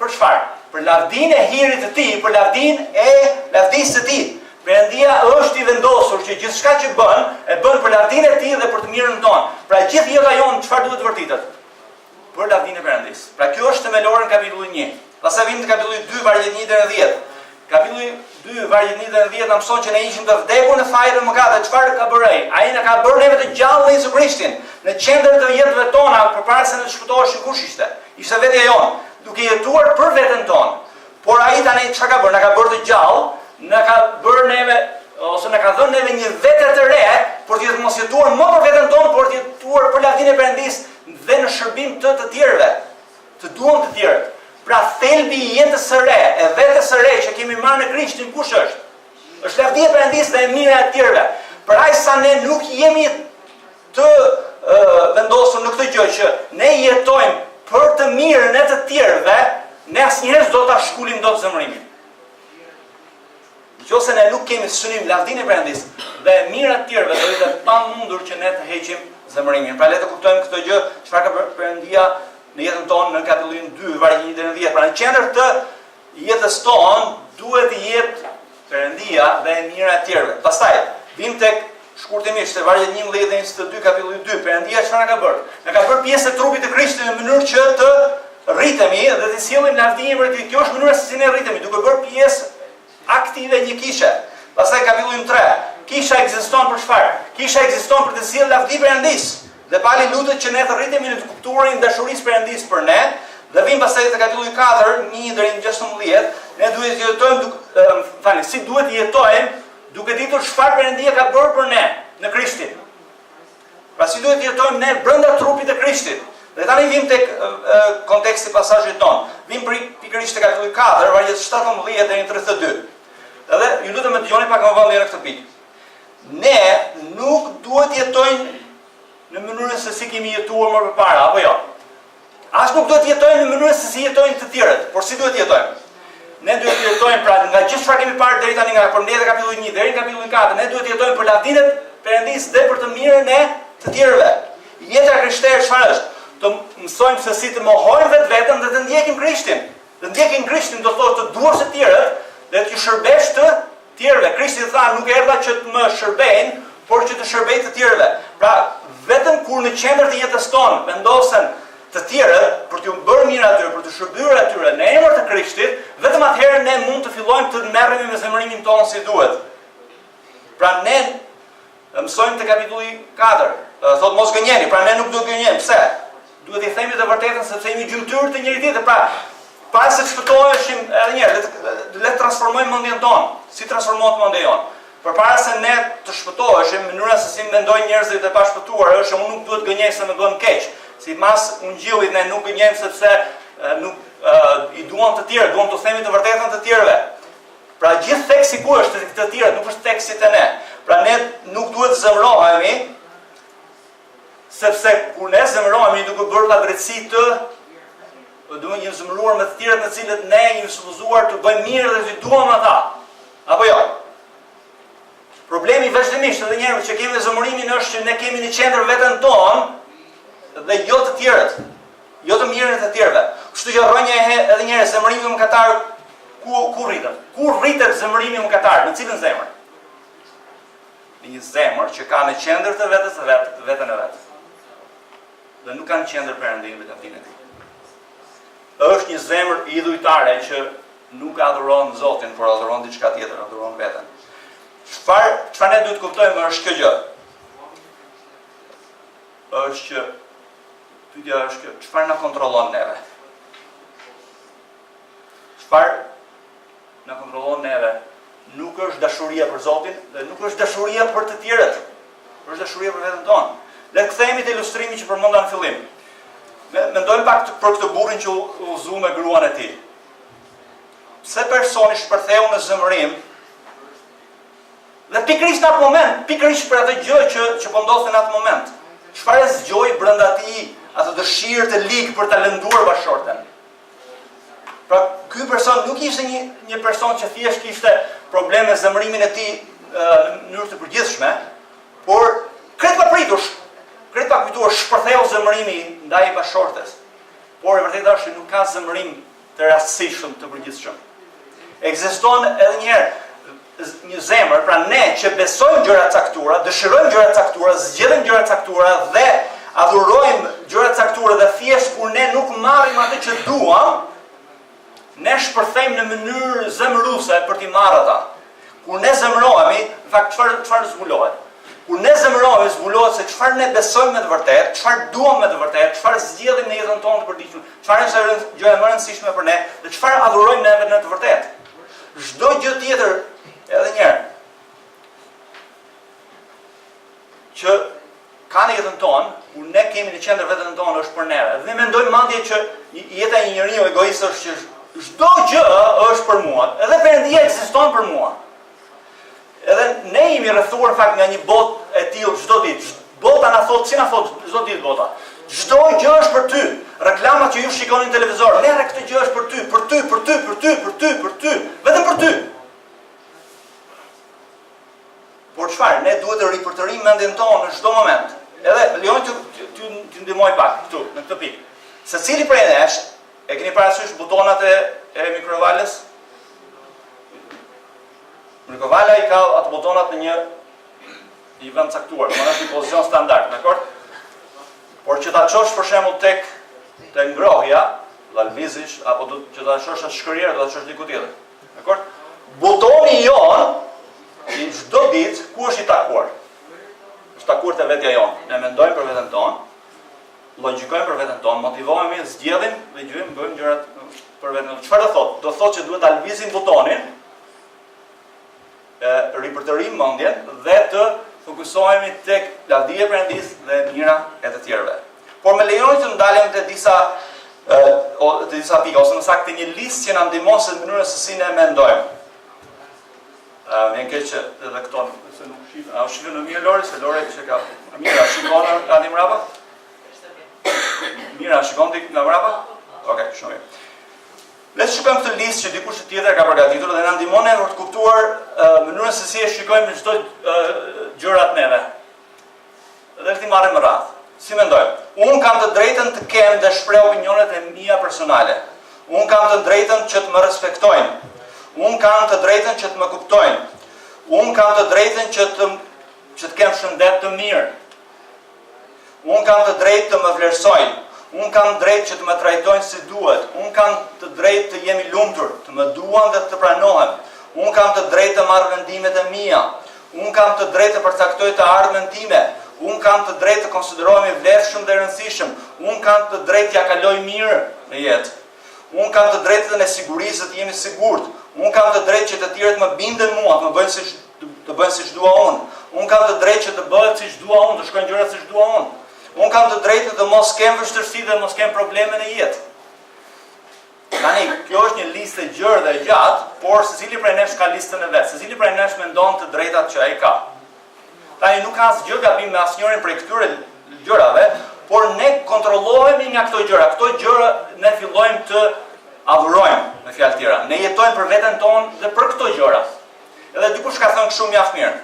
për çfarë? Për lavdinë e hirit të Tij, për lavdinë e lavdisë së Tij. Perëndia është i vendosur që gjithçka që bën, e bën për lavdinë e Tij dhe për të mirën tonë. Pra gjithë jeta jonë çfarë duhet të vërtetet? Për lavdinë e Perëndisë. Pra kjo është themelore në kapitullin 1. Pastaj vim në kapitullin 2 vargjet 1 deri në 10. Kapitulli 2 vargjet 1 deri në 10 na mëson që ne ishim të vdekur në fajin e mëkatit. Çfarë ka bërë ai? Ai na ka bërë neve të gjallë në Jezu Krishtin, në qendër të jetëve tona, përpara se ne të shpëtoheshim kush ishte? Ishte vetja jonë, duke jetuar për veten tonë. Por ai tani çfarë ka bërë? Na ka bërë të gjallë, na ka bërë neve ose na ka dhënë neve një vetë të re për të mos jetuar më për veten tonë, por të jetuar për lavdinë e Perëndisë dhe në shërbim të tjerëve, të duam të tjerët. Pra thelbi i jetës së re, e vetës së re që kemi marrë në Krishtin kush është? Është lavdia e Perëndisë dhe e mira e tjerëve. Për aq sa ne nuk jemi të vendosur në këtë gjë që ne jetojmë për të mirën e të tjerëve, ne asnjëherë s'do ta shkullim dot zemërimin. Nëse ne nuk kemi synim lavdinë e Perëndisë dhe mira të tjerëve, do jetë pamundur që ne të heqim zemërimin. Pra le të kuptojmë këtë gjë, çfarë ka Perëndia në jetën tonë në kapitullin 2 vargjet 1 deri në 10. Pra në qendër të jetës tonë duhet të jetë Perëndia dhe e mira e tjerëve. Pastaj vim tek shkurtimisht te vargjet 11 dhe 22 kapitulli 2. Perëndia çfarë ka bërë? Na ka bërë pjesë e trupit të Krishtit në mënyrë që të rritemi dhe të sjellim lavdinë për të. Kjo është mënyra se si ne rritemi, duke bërë pjesë aktive një kishe. Pastaj kapitulli 3. Kisha ekziston për çfarë? Kisha ekziston për të sjellë lavdi Perëndisë. Dhe Pali lutet që ne të rritemi në të kuptuarin dashurisë Perëndisë për ne. Dhe vim pastaj te kapitulli 4, 1 deri në 16, ne duhet të jetojmë si duhet të jetojmë duke ditur çfarë Perëndia ka bërë për ne në Krishtin. Pra si duhet të jetojmë ne brenda trupit të Krishtit. Dhe tani vim tek konteksti i pasazhit ton. Vim pikërisht te kapitulli 4, vargjet 17 deri në 32. Edhe ju lutem të dëgjoni pak më vonë në këtë pikë. Ne nuk duhet të jetojmë në mënyrën se si kemi jetuar më përpara, apo jo? As nuk duhet të jetojmë në mënyrën se si jetojnë të tjerët, por si duhet të jetojmë? Ne duhet të jetojmë pra nga gjithë çfarë kemi parë deri tani nga përmbledhja e kapitullit 1 deri në kapitullin 4, ne duhet të jetojmë për lavdinë e Perëndisë dhe për të mirën e të tjerëve. Jeta krishtere çfarë është? Të mësojmë se si të mohojmë vetveten dhe të ndjekim Krishtin. Të ndjekim Krishtin do thotë të duash të tjerët dhe të shërbesh të tjerëve. Krishti tha nuk erdha që të më shërbejnë, por që të shërbej të tjerëve. Pra vetëm kur në qendër të jetës tonë vendosen të tjerët për t'u bërë mirë atyre, për të shërbyer atyre në emër të Krishtit, vetëm atëherë ne mund të fillojmë të merremi me zemërimin tonë si duhet. Pra ne mësojmë te kapitulli 4, thotë mos gënjeni, pra ne nuk duhet gënjemi. Pse? Duhet i themi të vërtetën sepse jemi gjymtyrë të njëri tjetrit. Pra para se të shpëtoheshim edhe një herë, le të transformojmë mendjen tonë. Si transformohet mendja jonë? Përpara se ne të shpëtoheshim, mënyra se si mendojnë njerëzit e pashpëtuar është unë nuk duhet gënjej se më bën keq. Sipas Ungjillit ne nuk gënjejmë sepse nuk i duam të tjerë, duam të themi të vërtetën të tjerëve. Pra gjithë teksti ku është të tjerë, nuk është teksti te ne. Pra ne nuk duhet të zemërohemi Sepse kur ne zemërohemi duke bërë pa drejtësi të, duhet një zemëruar me të tjerët në cilët ne jemi suppozuar të bëjmë mirë dhe të duam ata. Apo jo? Problemi vazhdimisht edhe njerëve që kemi zemërimin është që ne kemi në qendër veten tonë dhe jo të tjerët, jo të mirën e të tjerëve. Kështu që rronja edhe njerëz zemërimi mëkatar ku rritet? Ku rritet zemërimi mëkatar? Në cilën zemër? Në një zemër që ka në qendër të vetës veten e vet. Dhe nuk kanë qendër perëndim me tafinë e tij. Është një zemër idhujtare që nuk adhuron Zotin, por adhuron diçka tjetër, adhuron veten. Çfarë ne duhet kuptojmë është kjo gjë? Është që pyetja është kjo, çfarë na kontrollon neve? Çfarë na kontrollon neve? Nuk është dashuria për Zotin dhe nuk është dashuria për të tjerët. Është dashuria për veten tonë. Le të kthehemi te ilustrimi që përmenda në fillim. Mendojmë pak për këtë burrin që u zu me gruan e tij. Pse personi shpërtheu në zemërim dhe pikërisht në atë moment, pikërisht për atë gjë që po ndodhte në atë moment. Çfarë zgjoi brenda tij atë dëshirë të ligë për ta lënduar bashorten? Pra, ky person nuk ishte një person që thjesht kishte probleme me zemërimin e tij në mënyrë të përgjithshme, por kretë pa pritur, kretë pa kujtuar shpërtheu zemërimi ndaj bashortes. Por e vërteta është që nuk ka zemërim të rastësishëm të përgjithshëm. Ekziston edhe një zemër, pra ne që besojmë gjëra caktuara, dëshirojmë gjëra caktuara, zgjedhim gjëra caktuara dhe adhurojmë gjëra caktuara dhe thjesht kur ne nuk marrim atë që duam, ne shpërthejmë në mënyrë zemëruese për t'i marrë ata. Kur ne zemërohemi, në fakt çfarë zbulohet? Kur ne zemërohemi, zbulohet se çfarë ne besojmë me të vërtetë, çfarë duam me të vërtetë, çfarë zgjedhim në jetën tonë të përditshme, çfarë është gjëja më e rëndësishme për ne dhe çfarë adhurojmë neve në të vërtetë. Çdo gjë tjetër, edhe një herë, që ka në jetën tonë, kur ne kemi në qendër veten tonë është për neve. Dhe ne mendojmë madje që jeta e një njeriu egoist është që çdo gjë është për mua, edhe Perëndia ekziston për mua. Edhe ne jemi rrethuar fakt nga një botë e tillë çdo ditë. Bota na thot, si na thot çdo ditë bota. Çdo gjë është për ty. Reklamat që ju shikoni në televizor, merre këtë gjë është për ty, për ty, për ty, për ty, për ty, për ty, vetëm për ty. Por çfarë? Ne duhet të ripërtërim mendjen tonë në çdo moment. Edhe lejoni t'ju ndihmoj pak këtu, në këtë pikë. Secili prej nesh e keni parasysh butonat e mikrovalës? Mikrovala i ka ato butonat në një vend caktuar, në një pozicion standard, dakor? Por që ta çosh për shembull tek ngrohja, ta lvizish apo që ta çosh atë shkrier, do ta çosh diku tjetër. Dakor? Butoni jon i çdo ditë ku është i takuar? Është takuar te vetja jon. Ne mendojmë për veten tonë, logjikojmë për veten tonë, motivohemi, zgjedhim dhe gjejmë bëjmë gjërat për veten tonë. Çfarë do thotë? Do thotë që duhet ta lvizim butonin, ripërtërim mendjen dhe të fokusohemi tek lavdia e Perëndis dhe mira e të tjerëve. Por me lejoni të ndalem te disa pika, ose më saktë një listë që na ndihmon se në mënyrën se si ne mendojmë. Vjen keq që edhe këto se nuk shih. A shikon në mirë Lori, se Lori që ka. Mira, shikon aty mbrapa? Mira, shikon ti nga mbrapa? Okej, shumë mirë. Le të shikojmë këtë listë që dikush tjetër ka përgatitur dhe na ndihmon për të kuptuar mënyrën se si e shikojmë çdo gjërat neve. Dhe ti marrim radhë. Si mendojmë? Unë kam të drejtën të kem dhe shpreh opinionet e mia personale. Unë kam të drejtën që të më respektojnë. Unë kam të drejtën që të më kuptojnë. Unë kam të drejtën që të kem shëndet të mirë. Unë kam të drejtë të më vlerësojnë. Unë kam drejtë që të më trajtojnë si duhet. Unë kam të drejtë të jemi lumtur, të më duan dhe të pranohem. Unë kam të drejtë të marr vendimet e mia. Unë kam të drejtë të përcaktoj të ardhmen time. Unë kam të drejtë të konsiderohem i vlefshëm dhe i rëndësishëm. Unë kam të drejtë t'ja kaloj mirë në jetë. Unë kam të drejtë në sigurisë të jemi sigurt. Unë kam të drejtë që të tjerët më binden mua, të bëjnë siç dua unë. Unë kam të drejtë që të bëhet siç dua unë, të shkojnë gjërat siç dua unë. Unë kam të drejtë të mos kem vështirësi dhe mos kem probleme në jetë. Tani, kjo është një listë e gjerë dhe e gjatë, por secili prej nesh ka listën e vet. Secili prej nesh mendon të drejtat që ai ka. Tani nuk ka asgjë gabim me asnjërin prej këtyre gjërave, por ne kontrollohemi nga këto gjëra. Këto gjëra ne fillojmë të adhurojmë, me fjalë tjera. Ne jetojmë për veten tonë dhe për këto gjëra. Edhe dikush ka thënë kështu mjaft mirë.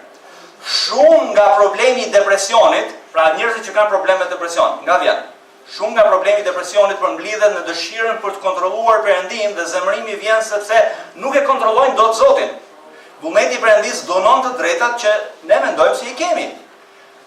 Shumë nga problemi i depresionit, pra njerëzit që kanë probleme me depresion, nga vjen. Shumë nga problemi i depresionit përmbledhet në dëshirën për të kontrolluar Perëndin dhe zemërimi vjen sepse nuk e kontrollojnë dot Zotin. Vullneti i Perëndis donon të drejtat që ne mendojmë se i kemi.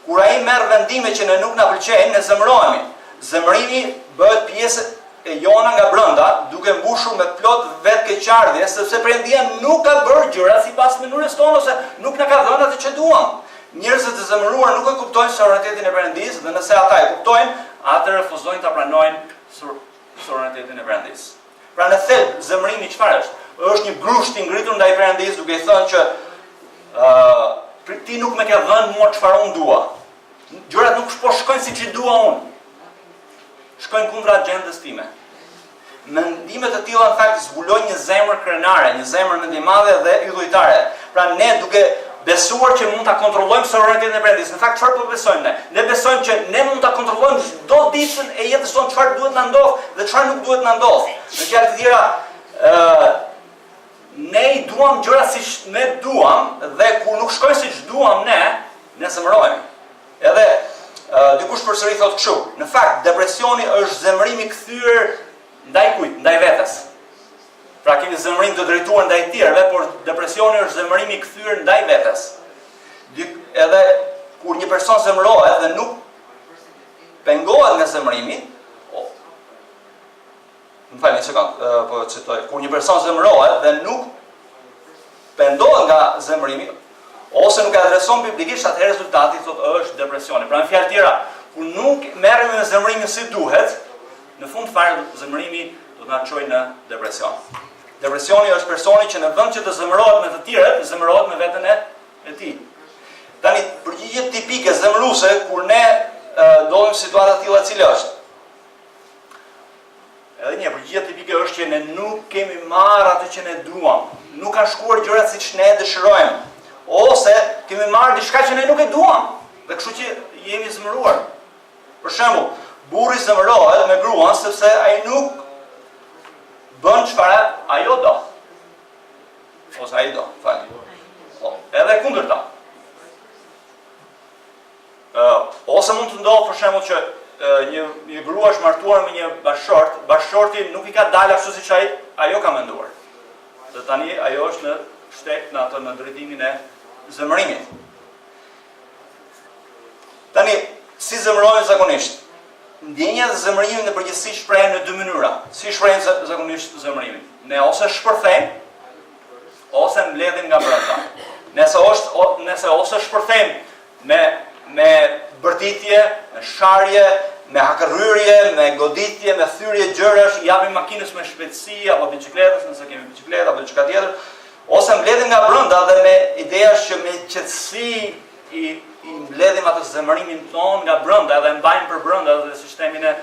Kur ai merr vendime që ne nuk na pëlqejnë, ne zemërohemi. Zemërimi bëhet pjesë e jona nga brenda, duke mbushur me plot vetkeqardhje, sepse Perëndia nuk ka bërë gjëra sipas mënyrës tonë ose nuk na ka dhënë atë që duam. Njerëzit e zemëruar nuk e kuptojnë sovranitetin e Perëndis dhe nëse ata e kuptojnë, atëherë refuzojnë ta pranojnë sovranitetin e Perëndis. Pra në thelb zemërimi çfarë është? Është një grusht i ngritur ndaj Perëndis, duke i thënë që ti nuk më ke dhënë mua çfarë unë dua. Gjërat nuk po shkojnë siç i dua unë. Shkojnë kundra agjendës time. Mendimet e tilla në fakt zbulojnë një zemër krenare, një zemër mendimade dhe yllujtare. Pra ne duke besuar që mund ta kontrollojmë sovranitetin e Perëndis. Në fakt çfarë po besojmë ne? Ne besojmë që ne mund ta kontrollojmë çdo ditën e jetës tonë çfarë duhet na ndodh dhe çfarë nuk duhet na ndodh. Në fjalë të tjera, ne i duam gjëra siç ne duam dhe kur nuk shkojnë siç duam ne zemërohemi. Edhe dikush përsëri thotë kështu. Në fakt depresioni është zemërimi kthyer ndaj kujt? Ndaj vetes. Pra kemi zemërim të drejtuar ndaj tjerëve, por depresioni është zemërimi kthyer ndaj vetes. Edhe kur një person zemërohet dhe nuk pengohet nga zemërimi, kur një person zemërohet dhe nuk pendohet nga zemërimi, ose nuk e adreson biblikisht, atëherë rezultati thotë është depresioni. Pra në fjalë tjera, kur nuk merremi me zemërimin si duhet, në fund fare zemërimi do të na çojë në depresion. Depresioni është personi që në vend që të zemërohet me të tjerët, zemërohet me veten e tij. Tani përgjigje tipike zemëruese kur ne ndodhim situata të tilla e cila është. Edhe një përgjigje tipike është që ne nuk kemi marrë atë që ne duam. Nuk kanë shkuar gjërat siç ne dëshirojmë. Ose kemi marrë diçka që ne nuk e duam. Dhe kështu që jemi zemëruar. Për shembull, burri zemërohet me gruan sepse ai nuk bën çfarë ajo do. Ose ai do, fal. Edhe kundërta. Ose mund të ndodhë për shembull që një grua është martuar me një bashkëshort, bashkëshorti nuk i ka dalë ashtu siç ajo ka menduar. Dhe tani ajo është në shtek në drejtimin e zemërimit. Tani, si zemërohen zakonisht? Ndjenja dhe zemërimi në përgjithësi shprehen në dy mënyra. Si shprehen zakonisht zemërimin? Ne ose shpërthejmë, ose mbledhim nga brenda. Nëse ose shpërthejmë me bërtitje, me sharje, me hakërryrje, me goditje, me thyrje gjërash, japim makinës me shpejtësi apo bicikletës, nëse kemi bicikletë apo diçka tjetër, ose mbledhim nga brenda dhe me ideja që me qetësi i mbledhim atë zemërimin ton nga brenda dhe mbajmë për brenda dhe sistemin në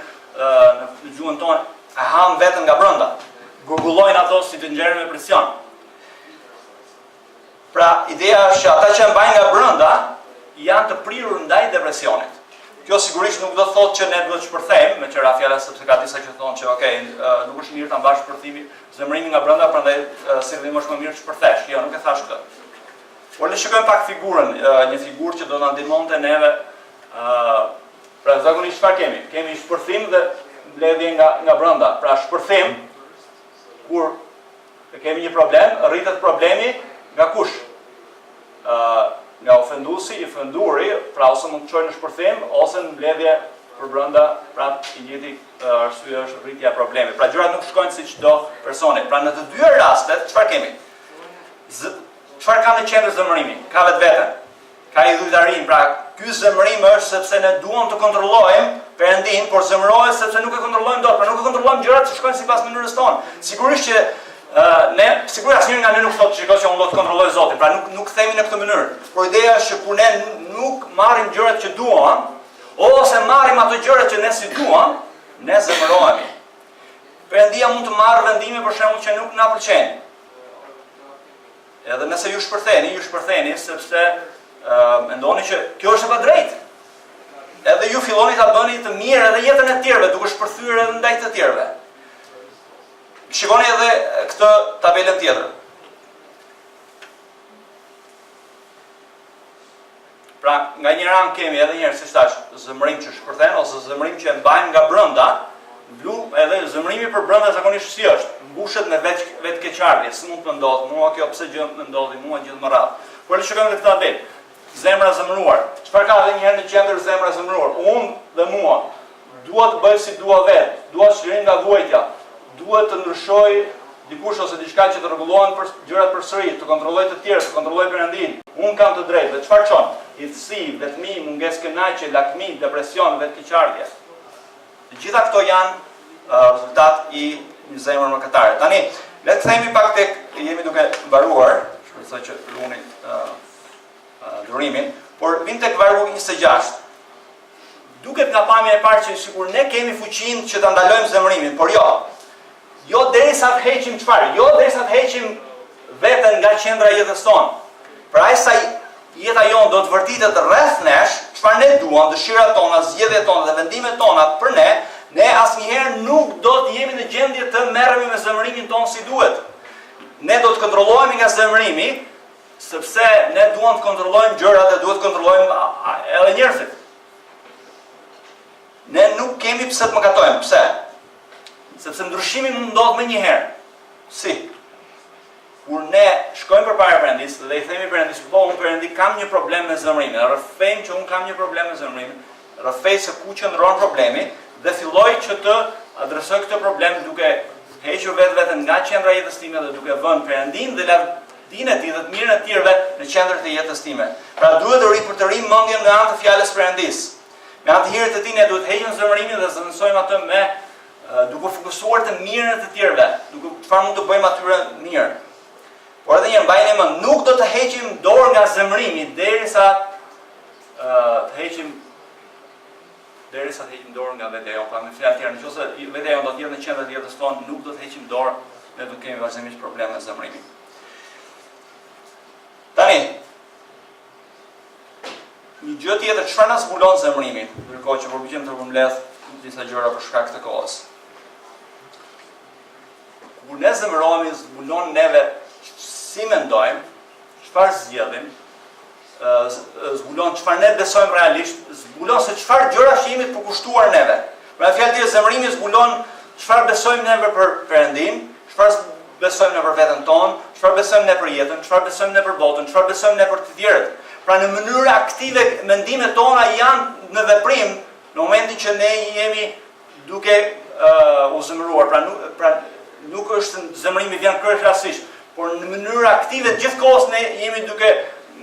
gjuhën tonë e ham veten nga brenda. Gurgullojnë ato si të nxjerrën me presion. Pra, ideja është që ata që mbajnë nga brenda janë të prirur ndaj depresionit. Kjo sigurisht nuk do të thotë që ne duhet të shpërthejmë me qëra fjala, sepse ka disa që thonë që nuk është mirë ta mbash shpërthimi zemërimin nga brenda, prandaj sillim është më mirë të shpërthesh. Jo, nuk e thash këtë. Por le shikojmë pak figurën, një figurë që do na ndihmonte neve. Pra zakonisht çfarë kemi? Kemi shpërthim dhe mbledhje nga brenda. Pra shpërthim kur kemi një problem, rritet problemi nga kush? Nga ofenduesi, i ofenduri, pra ose mund të çojë në shpërthim ose në mbledhje për brenda, pra i njëjti arsye është rritja e problemit. Pra gjërat nuk shkojnë siç do personi. Pra në të dy rastet çfarë kemi? Çfarë ka në qendër zemërimi? Ka vetveten. Ka idhujtarin. Pra ky zemërim është sepse ne duam të kontrollojmë Perëndin, por zemërohet sepse nuk e kontrollojmë dot, pra nuk e kontrollojmë gjërat që shkojnë sipas mënyrës tonë. Sigurisht që sigurisht asnjëri nga ne nuk thotë që unë do të kontrolloj Zotin, pra nuk themi në këtë mënyrë. Por ideja është që kur ne nuk marrim gjërat që duam, ose marrim ato gjërat që ne si duam, ne zemërohemi. Perëndia mund të marrë vendime për shembull që nuk na pëlqejnë. Edhe nëse ju shpërtheni sepse mendoni që kjo është e padrejtë. edhe ju filloni ta bëni të mirë edhe jetën e tjerëve, duke shpërthyer edhe ndaj të tjerëve. Shikoni edhe këtë tabelën tjetër. Pra, nga një anë kemi edhe njerëz si thash, zemërim që shpërthen ose zemërim që e mbajnë nga brenda, blu, edhe zemërimi për brenda zakonisht si është, mbushet me vetkeqardhje, s'mund të ndodh, mua kjo pse gjë më ndodhi, mua gjithë më radh. Por le të shikojmë këtë tabelë. Zemra zemëruar. Çfarë ka edhe një herë në qendër zemra zemëruar? Unë dhe mua. Dua të bëj si dua vet, dua të shërim nga vuajtja, dua të ndryshoj dikush ose diçka që të rregullohen për gjërat përsëri, të kontrolloj të tjerë, të kontrolloj Perëndin. Unë kam të drejtë. Dhe çfarë çon? Idhësi, vetmi, mungesë kënaqje, lakmi, depresion, vetkeqardhje. Të gjitha këto janë rezultat i një zemre mëkatare. Tani, le të themi pak tek jemi duke mbaruar, shpresoj që luni durimin, por vim tek vargu 26. Duket nga pamja e parë që sikur ne kemi fuqinë që ta ndalojmë zemërimin, por jo. Jo derisa të heqim çfarë? Jo derisa të heqim veten nga qendra e jetës tonë. Pra ai sa jeta jonë do të vërtitet rreth nesh, çfarë ne duam, dëshirat tona, zgjedhjet tona dhe vendimet tona për ne asnjëherë nuk do të jemi në gjendje të merremi me zemërimin tonë si duhet. Ne do të kontrollohemi nga zemërimi, sepse ne duam të kontrollojmë gjërat dhe duhet të kontrollojmë edhe njerëzit. Ne nuk kemi pse të mëkatojmë. Pse? Sepse ndryshimi mund ndodh më një herë. Si? Kur ne shkojmë përpara Perëndis dhe i themi Perëndis, po unë Perëndi kam një problem me zemërimin, rrëfejmë që unë kam një problem me zemërimin, rrëfej se ku qëndron problemi dhe filloj që të adresoj këtë problem duke hequr vetveten nga qendra e jetës time dhe duke vënë Perëndin dhe lavdinë e tij dhe të mirën e tjerëve në qendër të jetës time. Pra duhet të ripërtërim mendjen në anë të fjalës Perëndis. Me anë të hirit të tij ne duhet heqim zemërimin dhe zëvendësojmë atë me duke fokusuar të mirën e të tjerëve, duke çfarë mund të bëjmë atyre mirë. Por edhe një mbajeni mend, nuk do të heqim dorë nga zemërimi derisa të heqim dorë nga vetja jonë. Pra me fjalë tjera, nëse vetja jonë do të jetë në qendër të jetës tonë, nuk do të heqim dorë, ne do të kemi vazhdimisht probleme me zemërimin. Tani, një gjë tjetër, çfarë na zbulon zemërimin? Ndërkohë që përpiqem të përmbledh disa gjëra për shkak të kohës. Kur ne zemërohemi, zbulon neve si mendojmë, çfarë zgjedhim, zbulon çfarë ne besojmë realisht, zbulon se çfarë gjërash jemi të përkushtuar neve. Pra fjalë tjetër, zemërimi zbulon çfarë besojmë neve për Perëndin, çfarë besojmë ne për veten tonë, çfarë besojmë ne për jetën, çfarë besojmë ne për botën, çfarë besojmë ne për të tjerët. Pra në mënyrë aktive mendimet tona janë në veprim në momentin që ne jemi duke u zemëruar. Pra nuk është zemërimi vjen kryesisht, por në mënyrë aktive gjithkohës ne jemi duke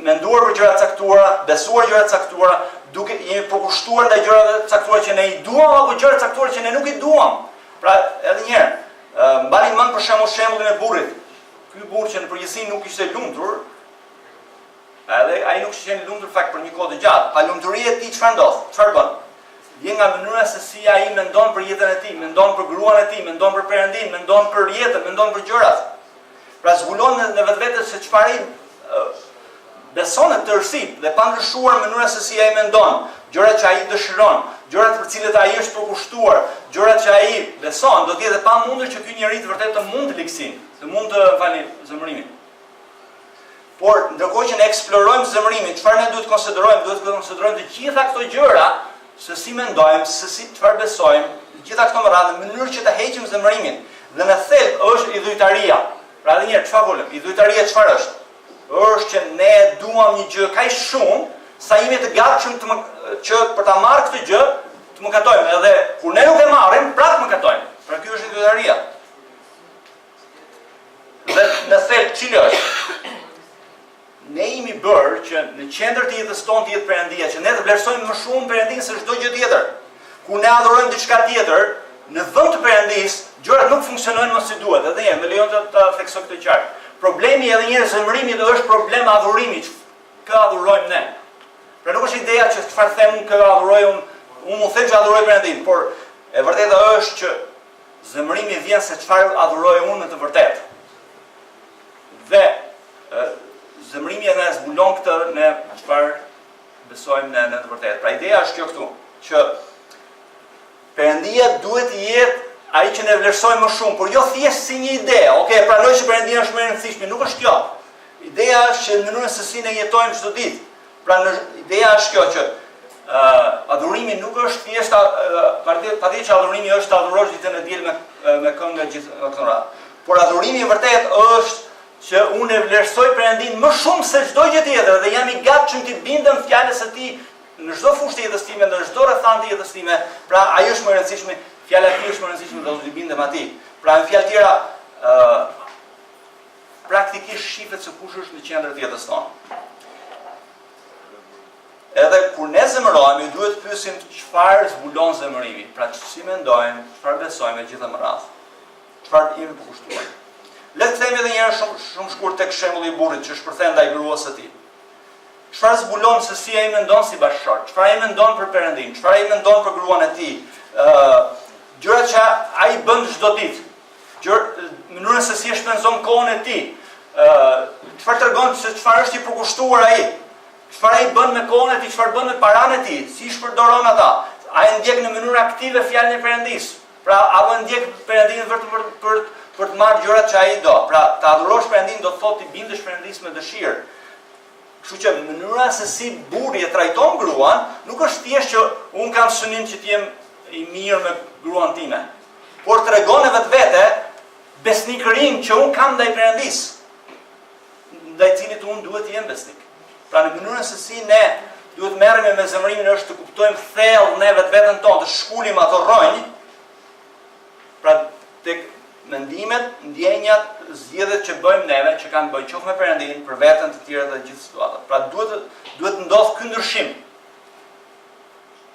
menduar për gjëra të caktuara, besuar gjëra të caktuara, duke jemi përkushtuar ndaj gjërave të caktuara që ne i duam apo gjëra të caktuara që ne nuk i duam. Pra edhe një herë, mbani mend për shembullin e burrit. Ky burr që në përgjithësi nuk ishte lumtur, edhe ai nuk ishte lumtur fakt për një kohë të gjatë. Pa lumturia e tij çfarë ndodh? Çfarë bën? Vjen nga mënyra se si ai mendon për jetën e tij, mendon për gruan e tij, mendon për Perëndin, mendon për jetën, mendon për gjërat. Pra zbulon në vetvete se çfarë beson në tërësi dhe pa ndryshuar mënyra se si ai mendon, gjërat që ai dëshiron, gjërat për cilët ai është përkushtuar, gjërat që ai beson, do të jetë pamundur që ky njeri të vërtetë të mund të liksin, të mund të zemërimin. Por ndërkohë që ne eksplorojmë zemërimin, çfarë ne duhet të konsiderojmë? Duhet të konsiderojmë të gjitha këto gjëra, se si mendojmë, se si çfarë besojmë, të gjitha këto më radhë në mënyrë që ta heqim zemërimin. Dhe në thelb është idhujtaria. Pra edhe një herë çfarë volëm? Idhujtaria çfarë është? Është që ne duam një gjë kaq shumë sa jemi të gatshëm që për ta marrë këtë gjë të mëkatojmë. Edhe kur ne nuk e marrim, prapë mëkatojmë. Pra kjo është idhujtaria. Dhe në thelb cili është? Ne jemi bërë që në qendër të jetës tonë të jetë Perëndia, që ne të vlerësojmë më shumë Perëndin se çdo gjë tjetër. Kur ne adhurojmë diçka tjetër, në vend të Perëndis, gjërat nuk funksionojnë më si duhet. Edhe një, më lejon të theksoj këtë qartë. Problemi edhe një zemërimi është problem adhurimi. Kë adhurojmë ne? Pra nuk është ideja që çfarë them unë kë adhuroj unë mund të them që adhuroj Perëndin, por e vërteta është që zemërimi vjen se çfarë adhuroj unë në të vërtetë. Dhe zemërimi e ne zbulon këtë në çfarë besojmë në të vërtetë. Pra ideja është kjo këtu. që Perëndia duhet të jetë ai që ne vlerësojmë më shumë, por jo thjesht si një ide. Okej, pranoj që Perëndia është më e rëndësishme, nuk është kjo. Ideja është që në mënyrën se si ne jetojmë çdo ditë. Pra ideja është kjo që adhurimi nuk është thjesht patjetër që adhurimi është të adhurosh ditën e diel me këngë gjithë këtë radhë. Por adhurimi i vërtet është që unë e vlerësoj Perëndin më shumë se çdo gjë tjetër dhe jam i gatshëm të bindem fjalës së tij në çdo fushë të jetës time, në çdo rrethant të jetës time. Pra ajo është më e rëndësishme, fjala e tij është më e rëndësishme dhe do të bindem atij. Pra në fjalë tjera, praktikisht shifet se kush është në qendër të jetës tonë. Edhe kur ne zemërohemi, duhet të pyesim çfarë zbulon zemërimi. Pra si mendojmë, çfarë besojmë e gjithë më radh. Çfarë jemi të kushtuar. Le të themi edhe një herë shumë shkurt tek shembulli i burrit që shpërthen ndaj gruas së tij. Çfarë zbulon se si ai mendon si bashkëshort? Çfarë ai mendon për Perëndin? Çfarë ai mendon për gruan e tij? Gjërat që ai bën çdo ditë. Mënyrën se si e shpenzon kohën e tij. Çfarë tregon se çfarë është i përkushtuar ai? Çfarë ai bën me kohën e tij? Çfarë bën me paranë e tij? Si i shpërdoron ata? Ai ndjek në mënyrë aktive fjalën e Perëndis. Pra apo ndjek Perëndin vetëm për të marrë gjërat që ai do. Pra të adhurosh Perëndin do të thotë të bindesh Perëndis me dëshirë. Kështu që mënyra se si burri e trajton gruan nuk është thjesht që un kam synim që të jem i mirë me gruan time, por tregon e vetvete besnikërinë që un kam ndaj Perëndis, ndaj cilit un duhet të jem besnik. Pra në mënyrën se si ne duhet merremi me zemërimin është të kuptojmë thellë ne vetveten tonë, të shkulim ato rrojnë. Pra tek mendimet, ndjenjat, zgjedhjet që bëjmë neve, që kanë bëjë qoftë me Perëndin, për veten të tjerë dhe gjithë situatat. Pra duhet ndodh ky ndryshim.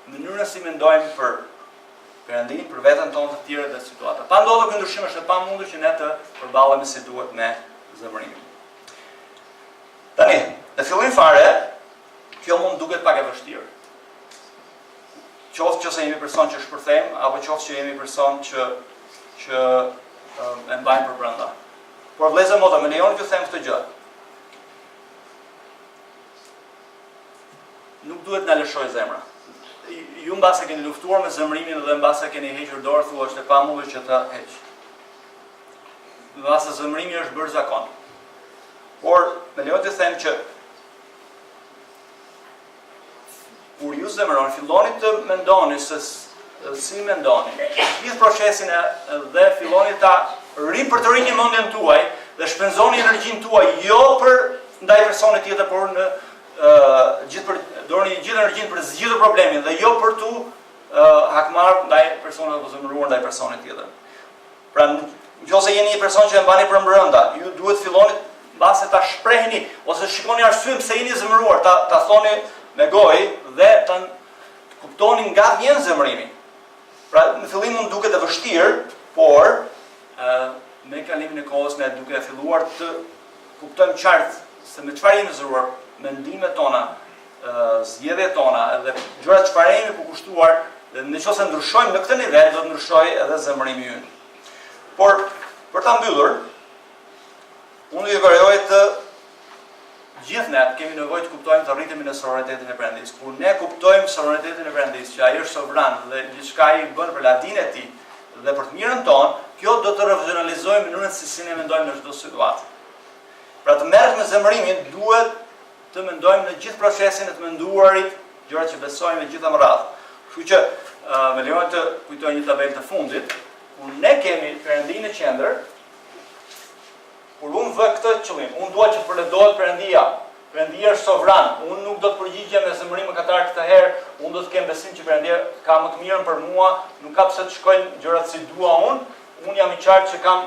Mënyra si mendojmë për Perëndin, për veten tonë të tjerë dhe situatat. Pa ndodhur ky ndryshim është e pamundur që ne të përballemi si duhet me zemërimin. Tani, në fillim fare, kjo mund duket pak e vështirë. Qoftë që jemi person që shpërthejmë, apo qoftë që jemi person që e mbajmë për brenda. Por vëllezër motra, më lejoni t'ju them këtë gjë. Nuk duhet na lëshoj zemra. Ju mbase keni luftuar me zemërimin dhe mbase keni hequr dorë, thua është e pamundur që ta heq. Mbase zemërimi është bërë zakon. Por më lejoni t'ju them që kur ju zemëroni, filloni të mendoni se si mendoni. Gjithë procesin dhe filloni ta ripërtërini mendjen tuaj dhe shpenzoni energjinë tuaj jo për ndaj personit tjetër, por në doroni gjithë energjinë për zgjidhur problemin dhe jo për tu hakmarr ndaj personit apo zemëruar ndaj personit tjetër. Pra nëse jeni një person që e mbani për brenda, ju duhet filloni mbase ta shprehni ose shikoni arsyeën pse jeni zemëruar, ta thoni me gojë dhe ta kuptoni nga vjen zemërimi. Pra në fillim mund duket e vështirë, por me kalimin e kohës ne duke filluar të kuptojmë qartë se me çfarë jemi zëruar, mendimet tona, zgjedhjet tona, edhe gjërat çfarë jemi përkushtuar, dhe nëse ndryshojmë në këtë nivel, do të ndryshojë edhe zemërimi ynë. Por për ta mbyllur, unë ju kërkoj të gjithë ne kemi nevojë të kuptojmë të rritemi në sovranitetin e Perëndis. Kur ne kuptojmë sovranitetin e Perëndis, që ai është sovran dhe gjithçka ai bën për ladinë e tij dhe për të mirën tonë, kjo do të revizionalizojë mënyrën se si ne mendojmë në çdo situatë. Pra të merresh me zemërimin, duhet të mendojmë në gjithë procesin e të menduarit, gjërat që besojmë gjithë më radh. Kështu që më lejoni të kujtoj një tabelë të fundit, kur ne kemi Perëndin në qendër. Kur unë vë këtë qëllim, unë dua që të përledohet Perëndia. Perëndia është sovran. Unë nuk do të përgjigjem me zemërim mëkatar këtë herë. Unë do të kem besim që Perëndia ka më të mirën për mua. Nuk ka pse të shkojnë gjërat si dua unë. Unë jam i qartë që kam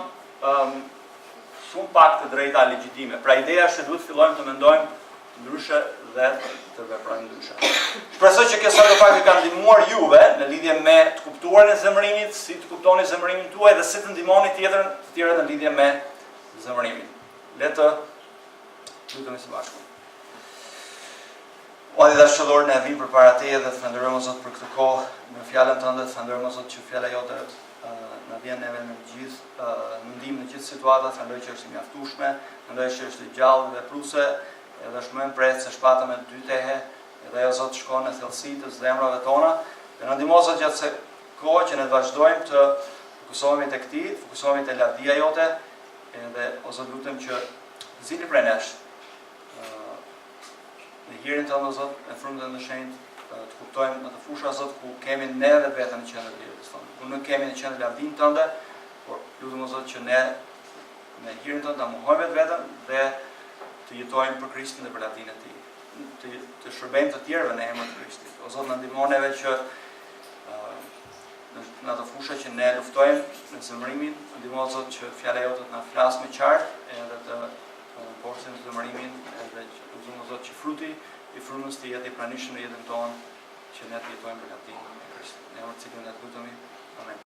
shumë pak të drejta legjitime. Pra ideja është se duhet të fillojmë të mendojmë ndryshe dhe të veprojmë ndryshe. Shpresoj që kjo sa të pak ju ka ndihmuar juve në lidhje me të kuptuarin e zemërimit, si të kuptoni zemërimin tuaj dhe si të ndihmoni tjerët në lidhje me zemërimin. Le të lutemi së bashku. O Adi dashur, ne vim përpara teje dhe të falenderojmë Zot për këtë kohë, në fjalën tënde, të falenderojmë Zot që fjala jote na vjen neve në gjithë ndihmë në gjithë situatat, falenderoj që është i mjaftueshme, falenderoj që është i gjallë dhe pruse, edhe shmojmë pret se shpata me dy tehe, edhe ajo Zot shkon në thellësi të zemrave tona, Dhe na ndihmo Zot gjatë kohë që ne vazhdojmë të fokusohemi tek ti, fokusohemi te lavdia jote, edhe o Zot lutem që zili prej nesh në hirin tënd o Zot, në frymën e shenjtë, të kuptojmë në të fusha Zot ku kemi ne dhe vetëm në qendër të jetës tonë. Ku nuk kemi në qendër lavdinë tënde, por lutem o Zot që ne me hirin tënd ta mohojmë vetëm dhe të jetojmë për Krishtin dhe për lavdinë e tij. Të shërbejmë të tjerëve në emër të Krishtit. O Zot na ndihmo neve që në ato fusha që ne luftojmë në zemërimin, ndihmo Zot që fjala jote të na flasë më qartë edhe të porsin në zemërimin, edhe që lutem Zot që fruti i frymës të jetë i pranishëm në jetën tonë, që ne të jetojmë për lavdinë e Krishtit. Në emër të Cilin ne lutemi. Amen.